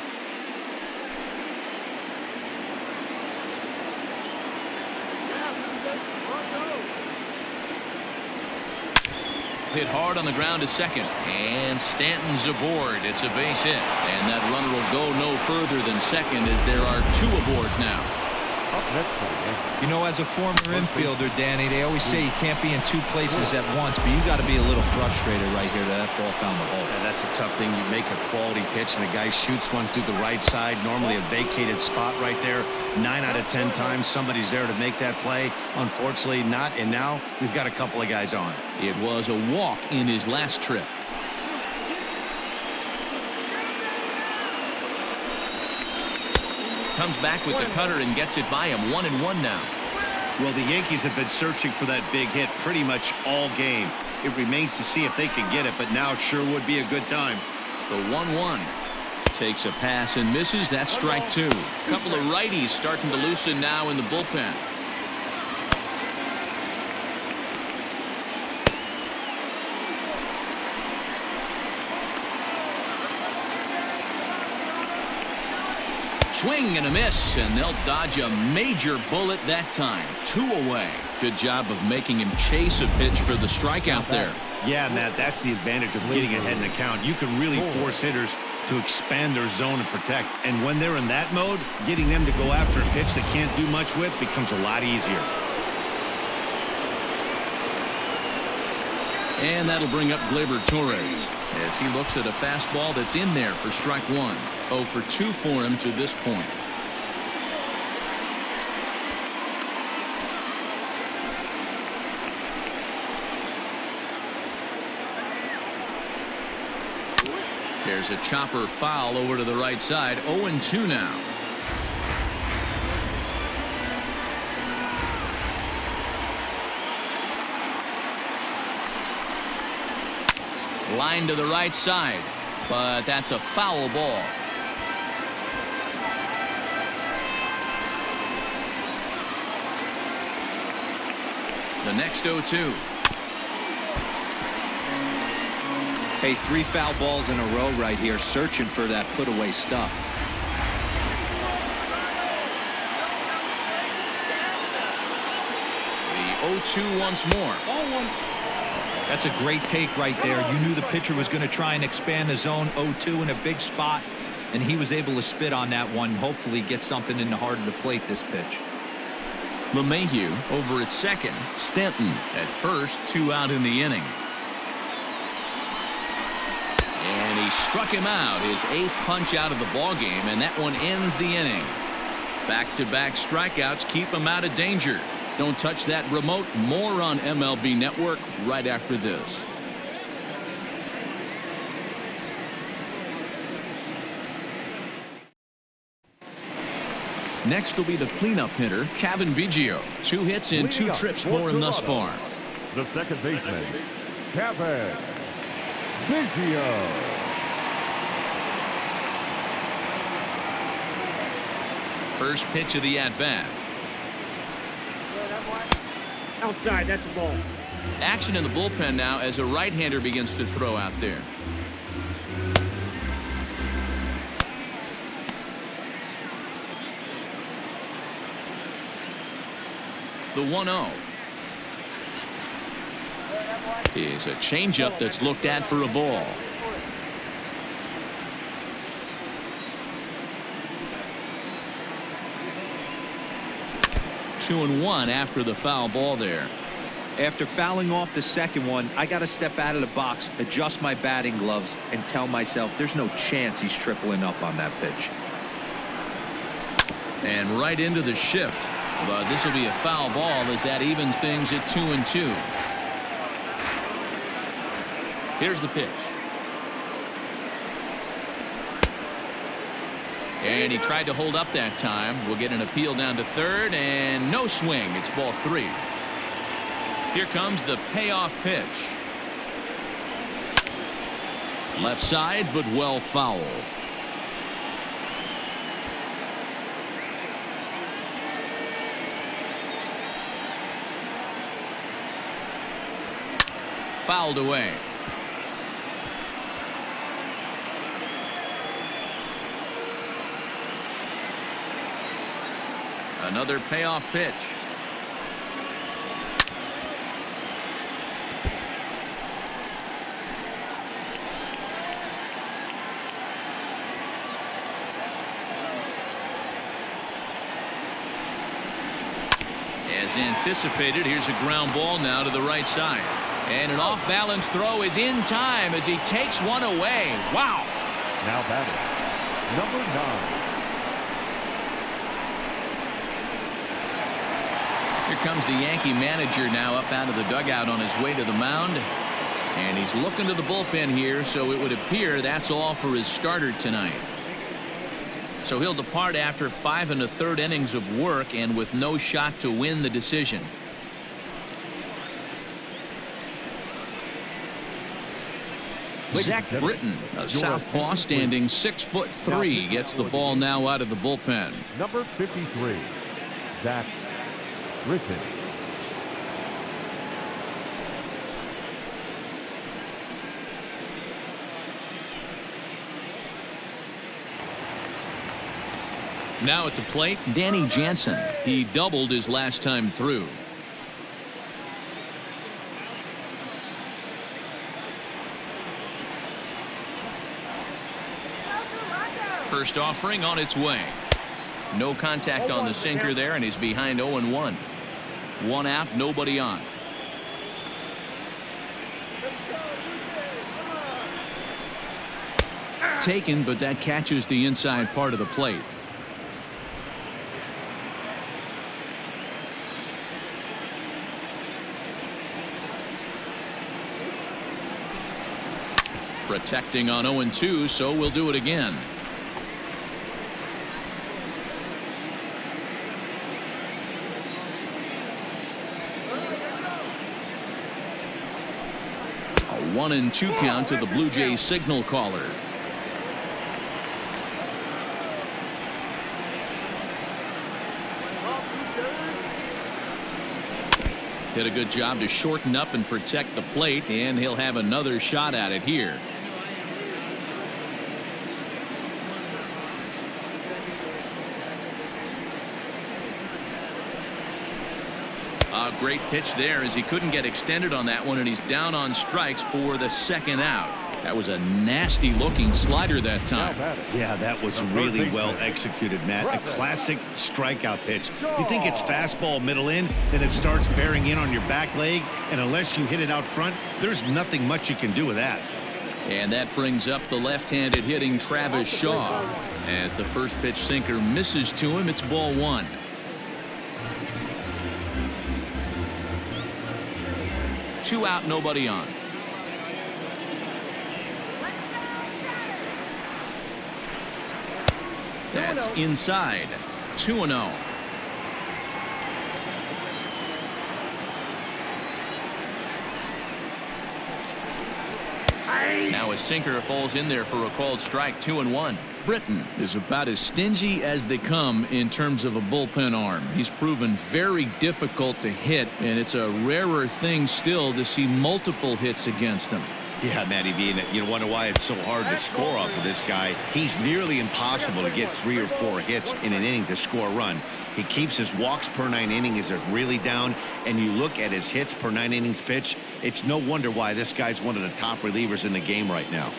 Hit hard on the ground to second, and Stanton's aboard. It's a base hit, and that runner will go no further than second as there are 2 aboard now. Up next, You know, as a former infielder, Danny, they always say you can't be in 2 places at once, but you got to be a little frustrated right here that ball found the hole. Yeah, that's a tough thing. You make a quality pitch and a guy shoots one through the right side, normally a vacated spot right there. 9 out of 10 times somebody's there to make that play. Unfortunately not, and now we've got a couple of guys on. It was a walk in his last trip. Comes back with the cutter and gets it by him. 1-1 now. Well, the Yankees have been searching for that big hit pretty much all game. It remains to see if they can get it, but now sure would be a good time. The 1-1 takes a pass and misses. That's strike 2. A couple of righties starting to loosen now in the bullpen. Swing and a miss, and they'll dodge a major bullet that time. 2 away. Good job of making him chase a pitch for the strikeout there. Yeah, Matt, that's the advantage of getting ahead in the count. You can really force hitters to expand their zone and protect. And when they're in that mode, getting them to go after a pitch they can't do much with becomes a lot easier. And that'll bring up Gleyber Torres as he looks at a fastball that's in there for strike 1. 0 for 2 for him to this point. There's a chopper foul over to the right side. 0-2 now. Line to the right side, but that's a foul ball. The next 0-2. Hey, 3 foul balls in a row right here, searching for that put away stuff. The 0-2 once more. Ball 1. That's a great take right there. You knew the pitcher was going to try and expand the zone. 0-2 in a big spot, and he was able to spit on that one. Hopefully get something in the heart of the plate this pitch. LeMahieu over at second. Stanton at first. 2 out in the inning. And he struck him out, his 8th punch out of the ball game, and that one ends the inning. Back-to-back strikeouts keep him out of danger. Don't touch that remote. More on MLB Network right after this. Next will be the cleanup hitter, Kevin Biggio. 2 hits and 2 trips for him thus far. The second baseman, Kevin Biggio. First pitch of the at-bat. Outside, that's the ball. Action in the bullpen now as a right-hander begins to throw out there. The 1-0 is a changeup that's looked at for a ball. Two and one after the foul ball there. After fouling off the second one, I got to step out of the box, adjust my batting gloves, and tell myself there's no chance he's tripling up on that pitch. And right into the shift. But this will be a foul ball as that evens things at 2-2. Here's the pitch. And he tried to hold up that time. We'll get an appeal down to third, and no swing. It's ball 3. Here comes the payoff pitch. Left side, but well foul. Fouled away. Another payoff pitch. As anticipated, here's a ground ball now to the right side. And an off-balance throw is in time as he takes one away. Wow. Now batting, number 9. Here comes the Yankee manager now up out of the dugout on his way to the mound. And he's looking to the bullpen here, so it would appear that's all for his starter tonight. So he'll depart after 5 1/3 innings of work and with no shot to win the decision. Zach Britton, a southpaw standing 6'3", gets the ball now out of the bullpen. Number 53, Zach Britton. Now at the plate, Danny Jansen. He doubled his last time through. First offering on its way. No contact on the sinker there, and he's behind 0-1. 1 out, nobody on. Taken, but that catches the inside part of the plate. Protecting on 0-2, so we'll do it again. A 1-2 count to the Blue Jays signal caller. Did a good job to shorten up and protect the plate, and he'll have another shot at it here. A great pitch there as he couldn't get extended on that one, and he's down on strikes for the second out. That was a nasty looking slider that time. Yeah, that was really well executed, Matt. A classic strikeout pitch. You think it's fastball middle in, then it starts bearing in on your back leg, and unless you hit it out front, there's nothing much you can do with that. And that brings up the left-handed hitting Travis Shaw. As the first pitch sinker misses to him, it's ball 1. Two out, nobody on. That's inside. 2-0. Now a sinker falls in there for a called strike. 2-1. Britton is about as stingy as they come in terms of a bullpen arm. He's proven very difficult to hit, and it's a rarer thing still to see multiple hits against him. Yeah, Matty V, and you wonder why it's so hard to score off of this guy. He's nearly impossible to get 3 or 4 hits in an inning to score a run. He keeps his walks per 9 innings are really down, and you look at his hits per 9 innings pitch, it's no wonder why this guy's one of the top relievers in the game right now.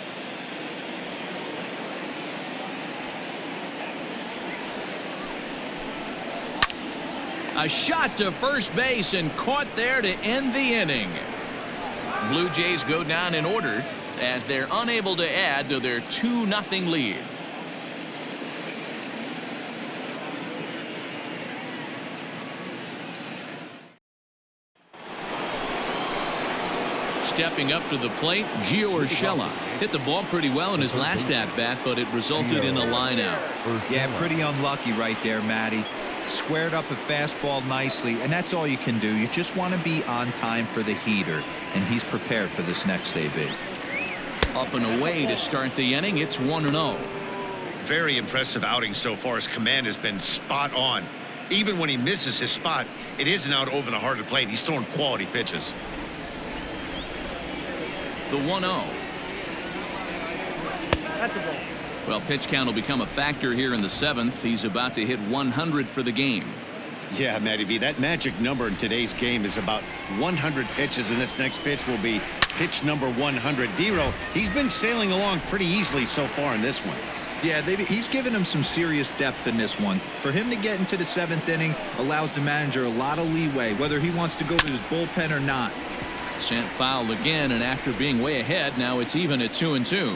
A shot to first base and caught there to end the inning. Blue Jays go down in order as they're unable to add to their 2-0 lead. Stepping up to the plate, Gio Urshela hit the ball pretty well in his last at-bat, but it resulted in a line-out. Yeah, pretty unlucky right there, Matty. Squared up a fastball nicely, and that's all you can do. You just want to be on time for the heater, and he's prepared for this next AB. Up and away to start the inning. It's 1-0. Very impressive outing so far. His command has been spot on. Even when he misses his spot, it isn't out over the heart of the plate. He's throwing quality pitches. The 1-0. That's a ball. Well, pitch count will become a factor here in the 7th. He's about to hit 100 for the game. Yeah, Matty V, that magic number in today's game is about 100 pitches, and this next pitch will be pitch number 100. D-Row, he's been sailing along pretty easily so far in this one. Yeah, he's given him some serious depth in this one. For him to get into the 7th inning allows the manager a lot of leeway, whether he wants to go to his bullpen or not. Sent foul again, and after being way ahead, now it's even at 2-2.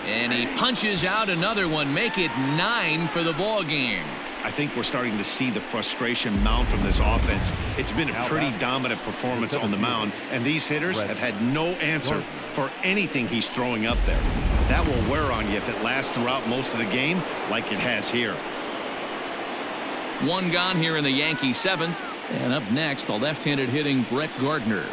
And he punches out another one, make it 9 for the ball game. I think we're starting to see the frustration mount from this offense. It's been a pretty dominant performance on the mound, and these hitters have had no answer for anything he's throwing up there. That will wear on you if it lasts throughout most of the game like it has here. One gone here in the Yankee 7th. And up next, the left-handed hitting Brett Gardner.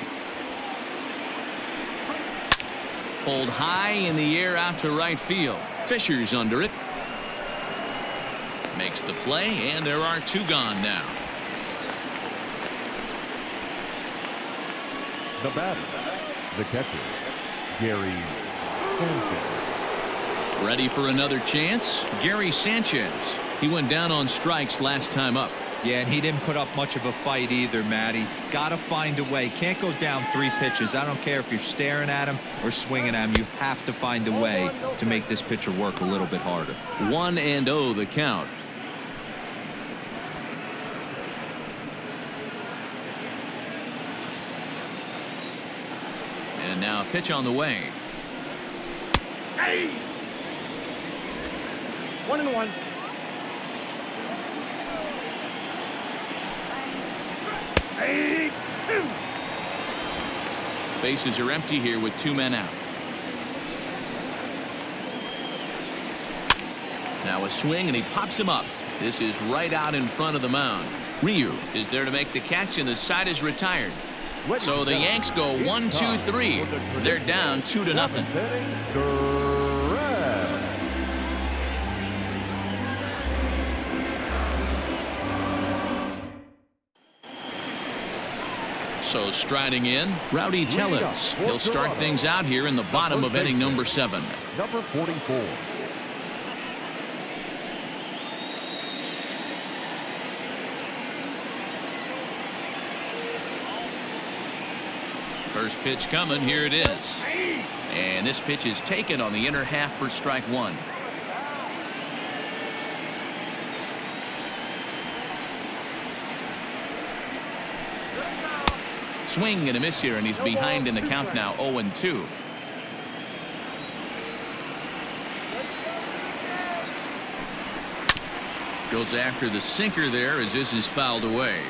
Pulled high in the air out to right field. Fisher's under it. Makes the play, and there are 2 gone now. The batter, the catcher, Gary Sanchez. Ready for another chance? Gary Sanchez. He went down on strikes last time up. Yeah, and he didn't put up much of a fight either, Matty. Gotta find a way. Can't go down 3 pitches. I don't care if you're staring at him or swinging at him. You have to find a way to make this pitcher work a little bit harder. 1-0 the count. And now a pitch on the way. Hey! 1-1. Hey! 2. Bases are empty here with 2 men out. Now a swing, and he pops him up. This is right out in front of the mound. Ryu is there to make the catch, and the side is retired. So the Yanks go 1-2-3. They're down 2-0. So striding in, Rowdy Tellez. He'll start things out here in the bottom of inning number 7. Number 44. First pitch coming. Here it is. And this pitch is taken on the inner half for strike 1. Swing and a miss here, and he's behind in the count now. 0-2. Goes after the sinker there as this is fouled away.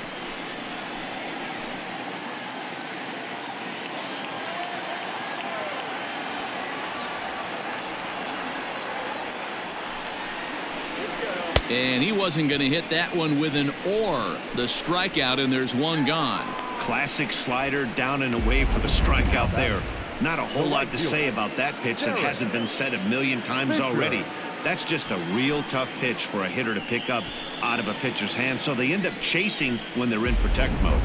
And he wasn't going to hit that one with an or. The strikeout, and there's one gone. Classic slider down and away for the strikeout there. Not a whole lot to say about that pitch that hasn't been said a million times already. That's just a real tough pitch for a hitter to pick up out of a pitcher's hand, so they end up chasing when they're in protect mode.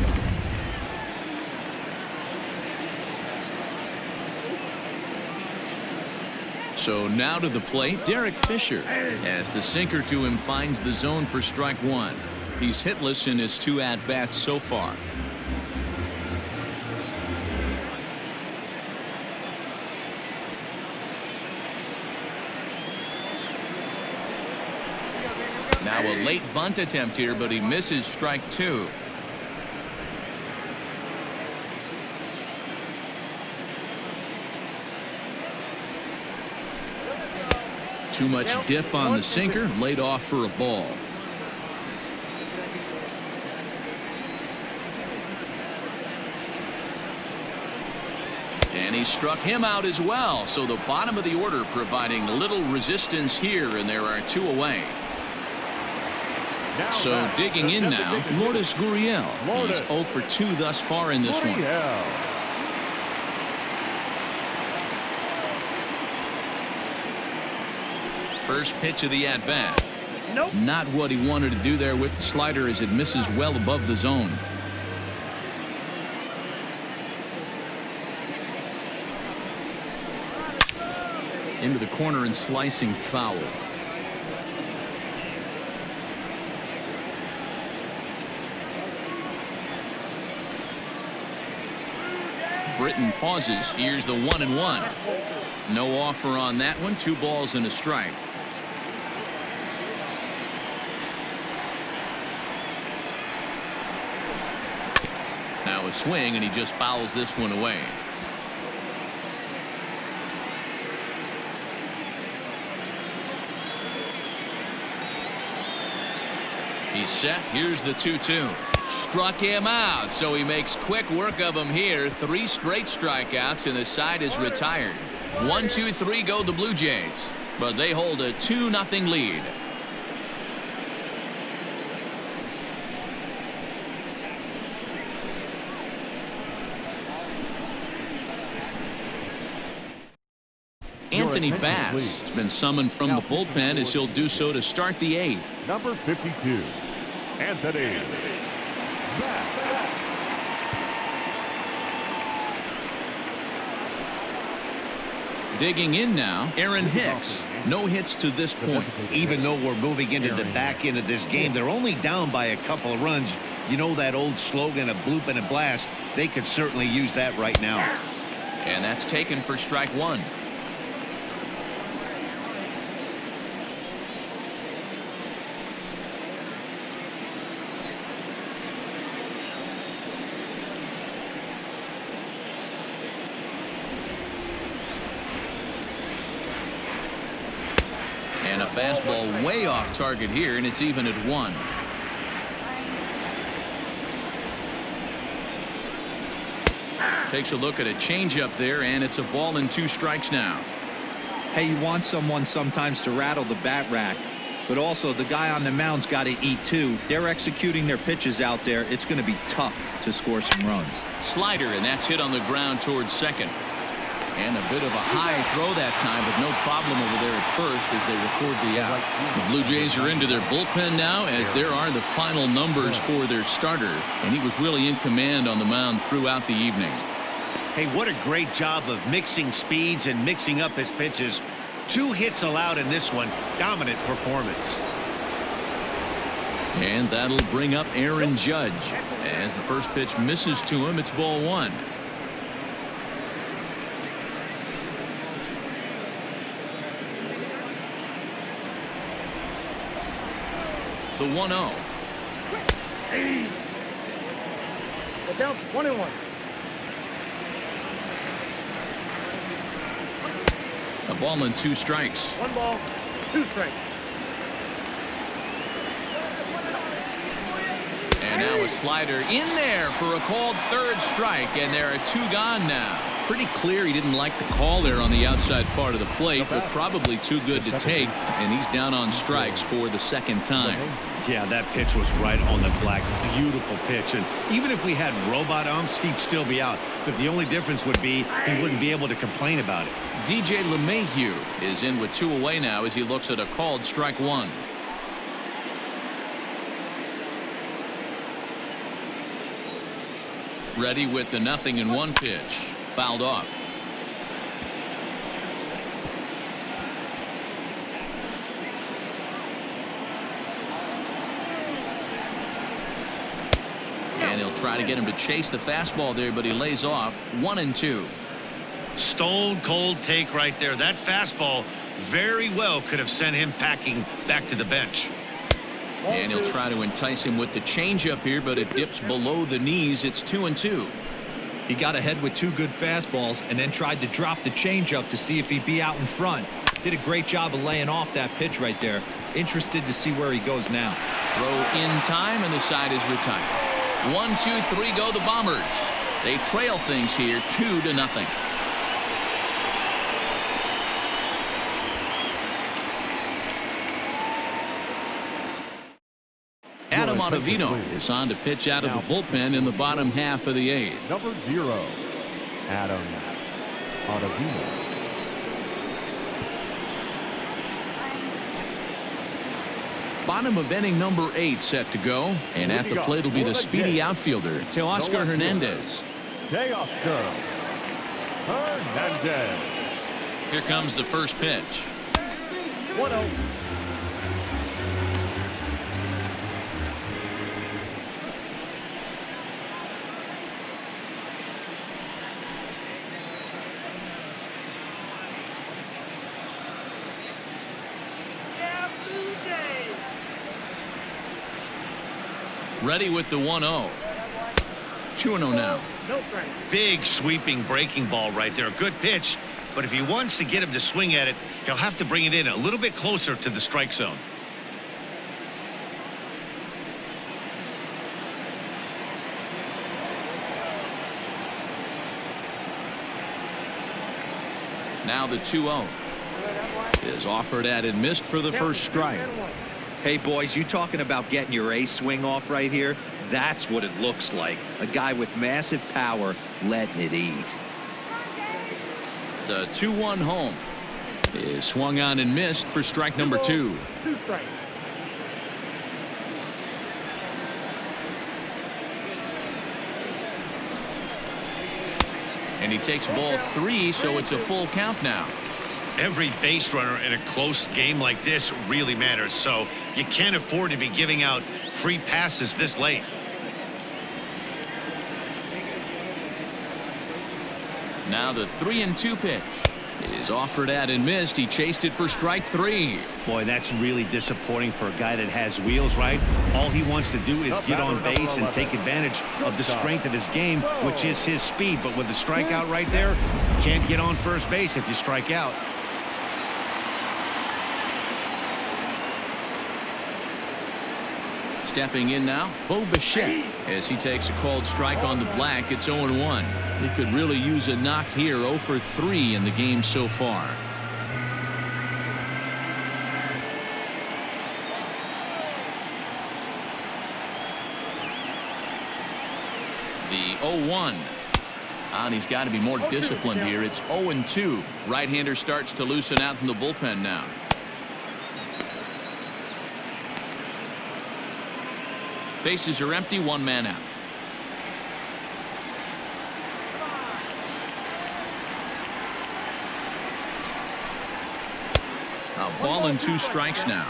So now to the plate, Derek Fisher, as the sinker to him finds the zone for strike one. He's hitless in his 2 at-bats so far. Now a late bunt attempt here, but he misses strike 2. Too much dip on the sinker, laid off for a ball. And he struck him out as well. So the bottom of the order providing little resistance here, and there are 2 away. So digging in now, Lourdes Gurriel. He's 0 for 2 thus far in this one. First pitch of the at-bat. Nope. Not what he wanted to do there with the slider, as it misses well above the zone. Into the corner and slicing foul. Britton pauses. Here's the 1-1. No offer on that one. 2 balls and a strike. Now a swing, and he just fouls this one away. He's set. Here's the 2-2. Struck him out, so he makes quick work of him here. 3 straight strikeouts, and the side is retired. 1-2-3 go the Blue Jays, but they hold a 2-0 lead. Anthony Bass has been summoned from the bullpen, as he'll do so to start the 8th. Number 52, Anthony Bass. Digging in now, Aaron Hicks. No hits to this point. Even though we're moving into the back end of this game, they're only down by a couple of runs. You know that old slogan, a bloop and a blast. They could certainly use that right now. And that's taken for strike 1. And a fastball way off target here, and it's even at 1. Takes a look at a changeup there, and it's a ball and 2 strikes now. Hey, you want someone sometimes to rattle the bat rack, but also the guy on the mound's got to eat too. They're executing their pitches out there. It's going to be tough to score some runs. Slider, and that's hit on the ground towards second. And a bit of a high throw that time, but no problem over there at first as they record the out. The Blue Jays are into their bullpen now, as there are the final numbers for their starter, and he was really in command on the mound throughout the evening. Hey, what a great job of mixing speeds and mixing up his pitches. 2 hits allowed in this one. Dominant performance. And that'll bring up Aaron Judge. As the first pitch misses to him, it's ball 1. The 1-0. The count 1-1. A ball and 2 strikes. 1 ball, 2 strikes. And now a slider in there for a called third strike, and there are 2 gone now. Pretty clear he didn't like the call there on the outside part of the plate, but probably too good to take, and he's down on strikes for the second time. Yeah, that pitch was right on the black. Beautiful pitch. And even if we had robot umps, he'd still be out. But the only difference would be he wouldn't be able to complain about it. DJ LeMahieu is in with 2 away now as he looks at a called strike 1. Ready with the 0-1 pitch. Fouled off. And he'll try to get him to chase the fastball there, but he lays off. 1-2. Stone cold take right there. That fastball very well could have sent him packing back to the bench. And he'll try to entice him with the changeup here, but it dips below the knees. It's 2-2. He got ahead with 2 good fastballs and then tried to drop the changeup to see if he'd be out in front. Did a great job of laying off that pitch right there. Interested to see where he goes now. Throw in time, and the side is retired. 1, 2, 3 go the Bombers. They trail things here 2-0. Adam Ottavino is on to pitch out of the bullpen in the bottom half of the 8th. Number 0, Adam Ottavino. Bottom of inning number 8 set to go, and at the plate will be the speedy outfielder, Teoscar Hernandez. Teoscar Hernandez. Here comes the first pitch. 1-0. Ready with the 1-0. 2-0 now. No strike. Big sweeping breaking ball right there. Good pitch. But if he wants to get him to swing at it, he'll have to bring it in a little bit closer to the strike zone. Now the 2-0 is offered at and missed for the first strike. Hey, boys, you talking about getting your ace swing off right here? That's what it looks like. A guy with massive power letting it eat. The 2-1 home is swung on and missed for strike number 2. 2 strikes. And he takes ball 3, so it's a full count now. Every base runner in a close game like this really matters, so you can't afford to be giving out free passes this late. Now the 3-2 pitch is offered at and missed. He chased it for strike 3. Boy, that's really disappointing for a guy that has wheels, right? All he wants to do is get on base and take advantage of the strength of his game, which is his speed. But with the strikeout right there, you can't get on first base if you strike out. Stepping in now, Bo Bichette, as he takes a called strike on the black. It's 0-1. He could really use a knock here. 0 for 3 in the game so far. The 0-1. And he's got to be more disciplined here. It's 0-2. Right-hander starts to loosen out in the bullpen now. Bases are empty, 1 man out. A ball and 2 strikes now.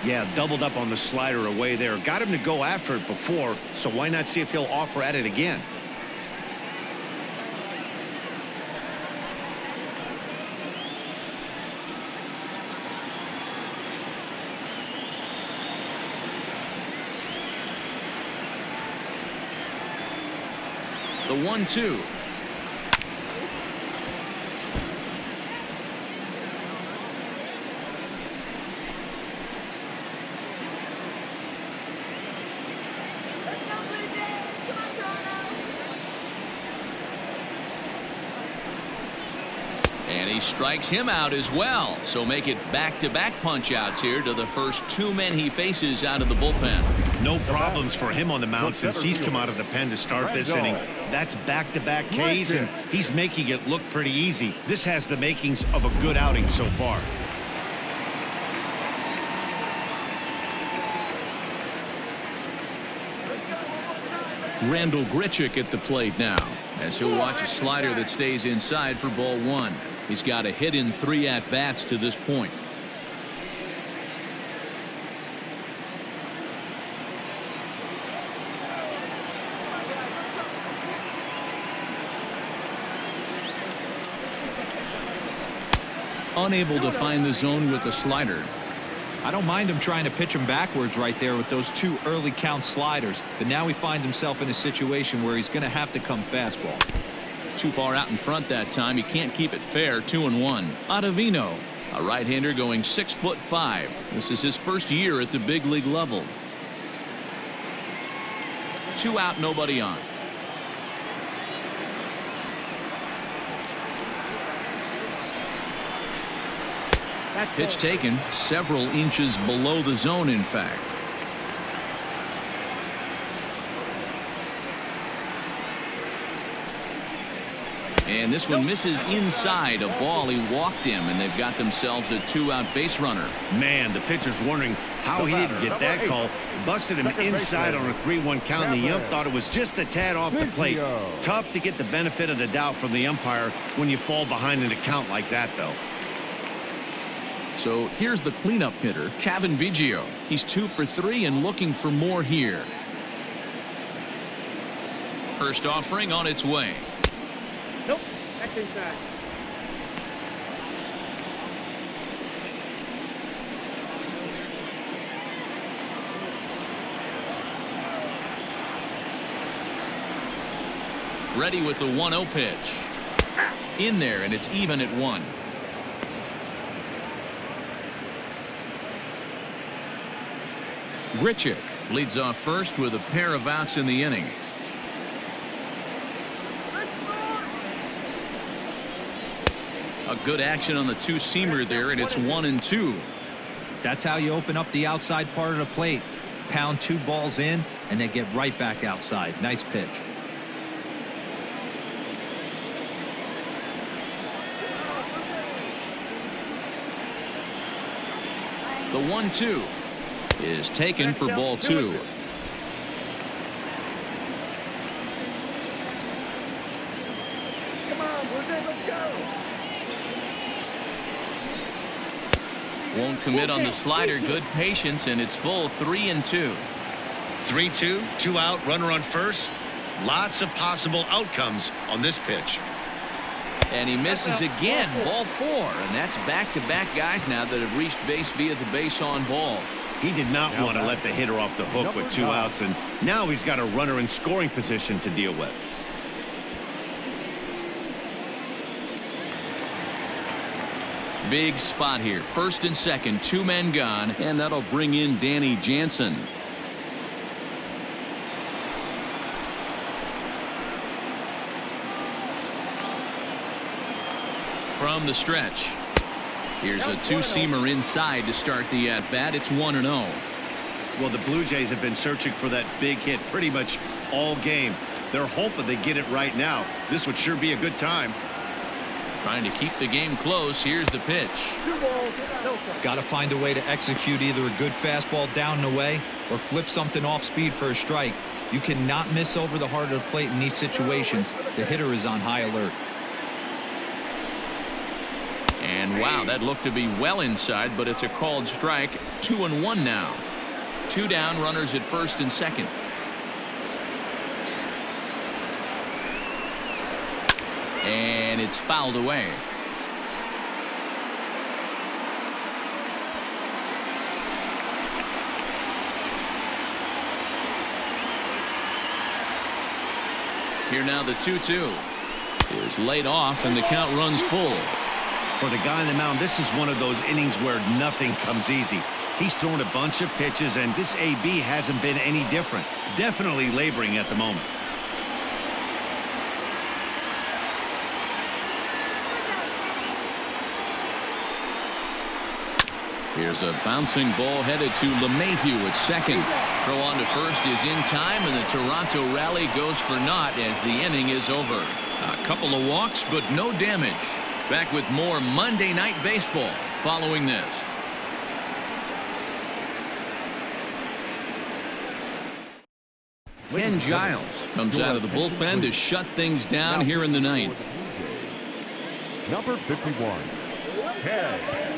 Yeah, doubled up on the slider away there. Got him to go after it before, so why not see if he'll offer at it again? The 1-2. And he strikes him out as well. So make it back-to-back punch-outs here to the first two men he faces out of the bullpen. No problems for him on the mound since he's come out of the pen to start this inning. That's back-to-back Ks, and he's making it look pretty easy. This has the makings of a good outing so far. Randall Grichuk at the plate now, as he'll watch a slider that stays inside for ball one. He's got a hit in 3 at-bats to this point. Unable to find the zone with the slider. I don't mind him trying to pitch him backwards right there with those 2 early count sliders, but now he finds himself in a situation where he's going to have to come fastball. Too far out in front that time. He can't keep it fair. 2-1. Ottavino, a right-hander going 6'5". This is his first year at the big league level. 2 out, nobody on. Pitch taken several inches below the zone, in fact. And this one misses inside. A ball. He walked him, and they've got themselves a 2-out base runner. Man, the pitcher's wondering how he didn't get that call. Busted him inside on a 3-1 count, and the ump thought it was just a tad off the plate. Tough to get the benefit of the doubt from the umpire when you fall behind in a count like that, though. So here's the cleanup hitter, Cavan Biggio. He's 2 for 3 and looking for more here. First offering on its way. Nope. That's inside. Ready with the 1-0 pitch. In there, and it's even at 1. Grichuk leads off first with a pair of outs in the inning. A good action on the 2-seamer there, and it's 1-2. That's how you open up the outside part of the plate. Pound 2 balls in, and then get right back outside. Nice pitch. The 1-2 is taken for ball 2. Come on, Jose, let's go. Won't commit on the slider. Good patience, and it's full. 3-2. 3-2, 2 out, runner on first. Lots of possible outcomes on this pitch. And he misses again. Ball 4, and that's back-to-back guys now that have reached base via the base on ball. He did not want to let the hitter off the hook with 2 outs, and now he's got a runner in scoring position to deal with. Big spot here. First and second, 2 men gone, and that'll bring in Danny Jansen. From the stretch. Here's a 2-seamer inside to start the at-bat. It's 1-0. Well, the Blue Jays have been searching for that big hit pretty much all game. They're hoping they get it right now. This would sure be a good time. Trying to keep the game close. Here's the pitch. 2 balls, no strikes. Got to find a way to execute either a good fastball down and away or flip something off speed for a strike. You cannot miss over the heart of the plate in these situations. The hitter is on high alert. And wow, that looked to be well inside, but it's a called strike. 2-1 now. 2 down, runners at first and second. And it's fouled away. Here now the 2-2 is laid off, and the count runs full. For the guy on the mound, this is one of those innings where nothing comes easy. He's thrown a bunch of pitches, and this AB hasn't been any different. Definitely laboring at the moment. Here's a bouncing ball headed to LeMahieu at second. Throw on to first is in time, and the Toronto rally goes for naught as the inning is over. A couple of walks, but no damage. Back with more Monday Night Baseball following this. Ken Giles comes out of the bullpen to shut things down here in the ninth. Number 51, Ken Giles.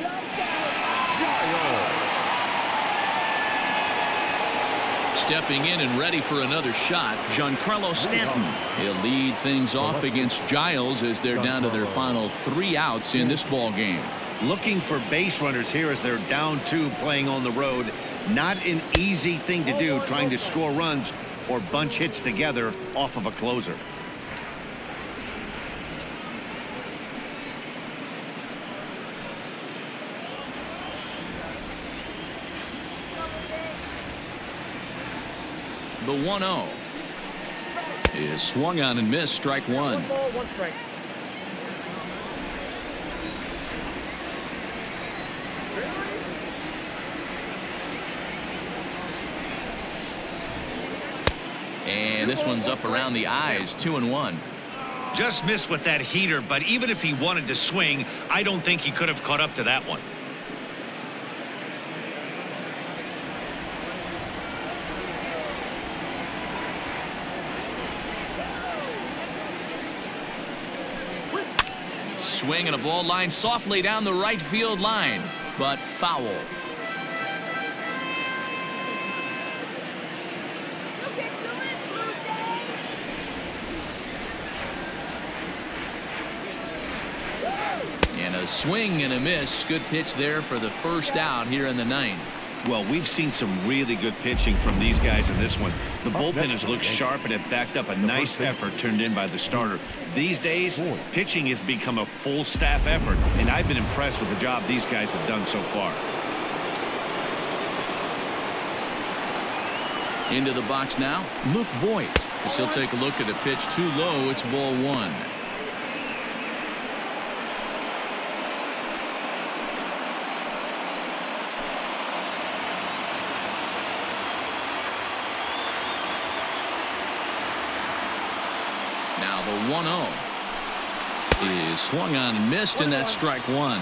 Stepping in and ready for another shot, Giancarlo Stanton. He'll lead things off against Giles as they're down to their final 3 outs in this ball game. Looking for base runners here as they're down 2 playing on the road. Not an easy thing to do, trying to score runs or bunch hits together off of a closer. The 1-0 is swung on and missed, strike 1. 1 ball, 1 strike. And this one's up around the eyes, 2-1. Just missed with that heater, but even if he wanted to swing, I don't think he could have caught up to that one. Swing and a ball line softly down the right field line, but foul. And a swing and a miss. Good pitch there for the first out here in the ninth. Well, we've seen some really good pitching from these guys in this one. The bullpen has looked sharp, and it backed up a nice effort turned in by the starter. These days, pitching has become a full staff effort, and I've been impressed with the job these guys have done so far. Into the box now, Luke Voigt. As he'll take a look at a pitch too low. It's ball 1. Now the 1-0 is swung on and missed, and that's strike 1.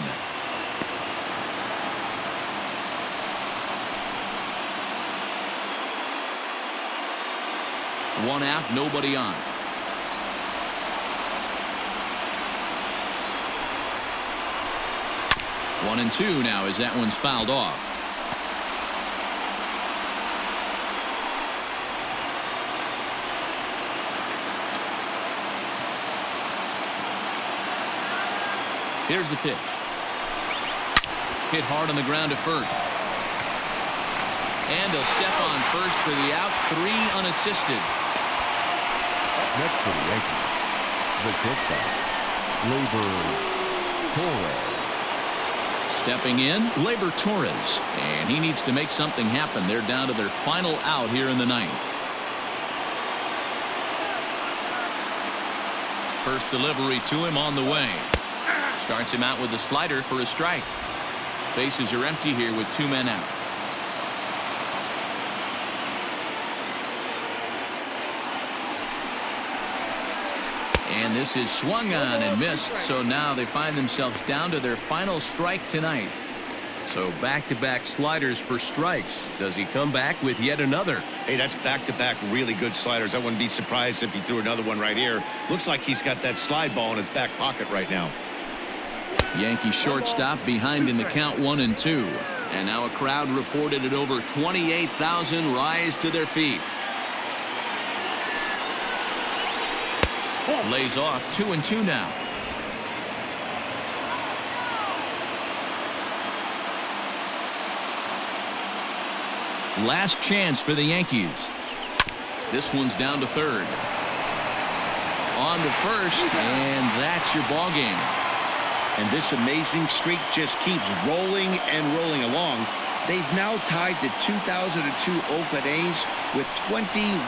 One out, nobody on. One and 2 now as that one's fouled off. Here's the pitch. Hit hard on the ground to first. And a step on first for the out. 3 unassisted. Next for the Yankees, the shortstop, Torres. Stepping in, Labor Torres. And he needs to make something happen. They're down to their final out here in the ninth. First delivery to him on the way. Starts him out with a slider for a strike. Bases are empty here with 2 men out. And this is swung on and missed, so now they find themselves down to their final strike tonight. So back-to-back sliders for strikes. Does he come back with yet another? Hey, that's back-to-back really good sliders. I wouldn't be surprised if he threw another one right here. Looks like he's got that slide ball in his back pocket right now. Yankee shortstop behind in the count 1-2. And now a crowd reported at over 28,000 rise to their feet. Lays off 2-2 now. Last chance for the Yankees. This one's down to third. On to first, and that's your ball game. And this amazing streak just keeps rolling and rolling along. They've now tied the 2002 Oakland A's with 20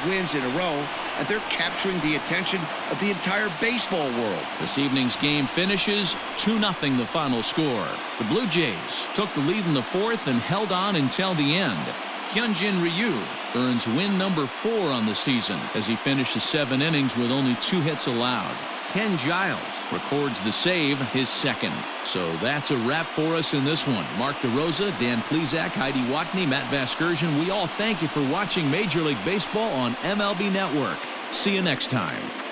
wins in a row, and they're capturing the attention of the entire baseball world. This evening's game finishes 2-0 the final score. The Blue Jays took the lead in the fourth and held on until the end. Hyun-jin Ryu earns win number 4 on the season as he finishes 7 innings with only 2 hits allowed. Ken Giles records the save, his second. So that's a wrap for us in this one. Mark DeRosa, Dan Plesac, Heidi Watney, Matt Vasgersian, we all thank you for watching Major League Baseball on MLB Network. See you next time.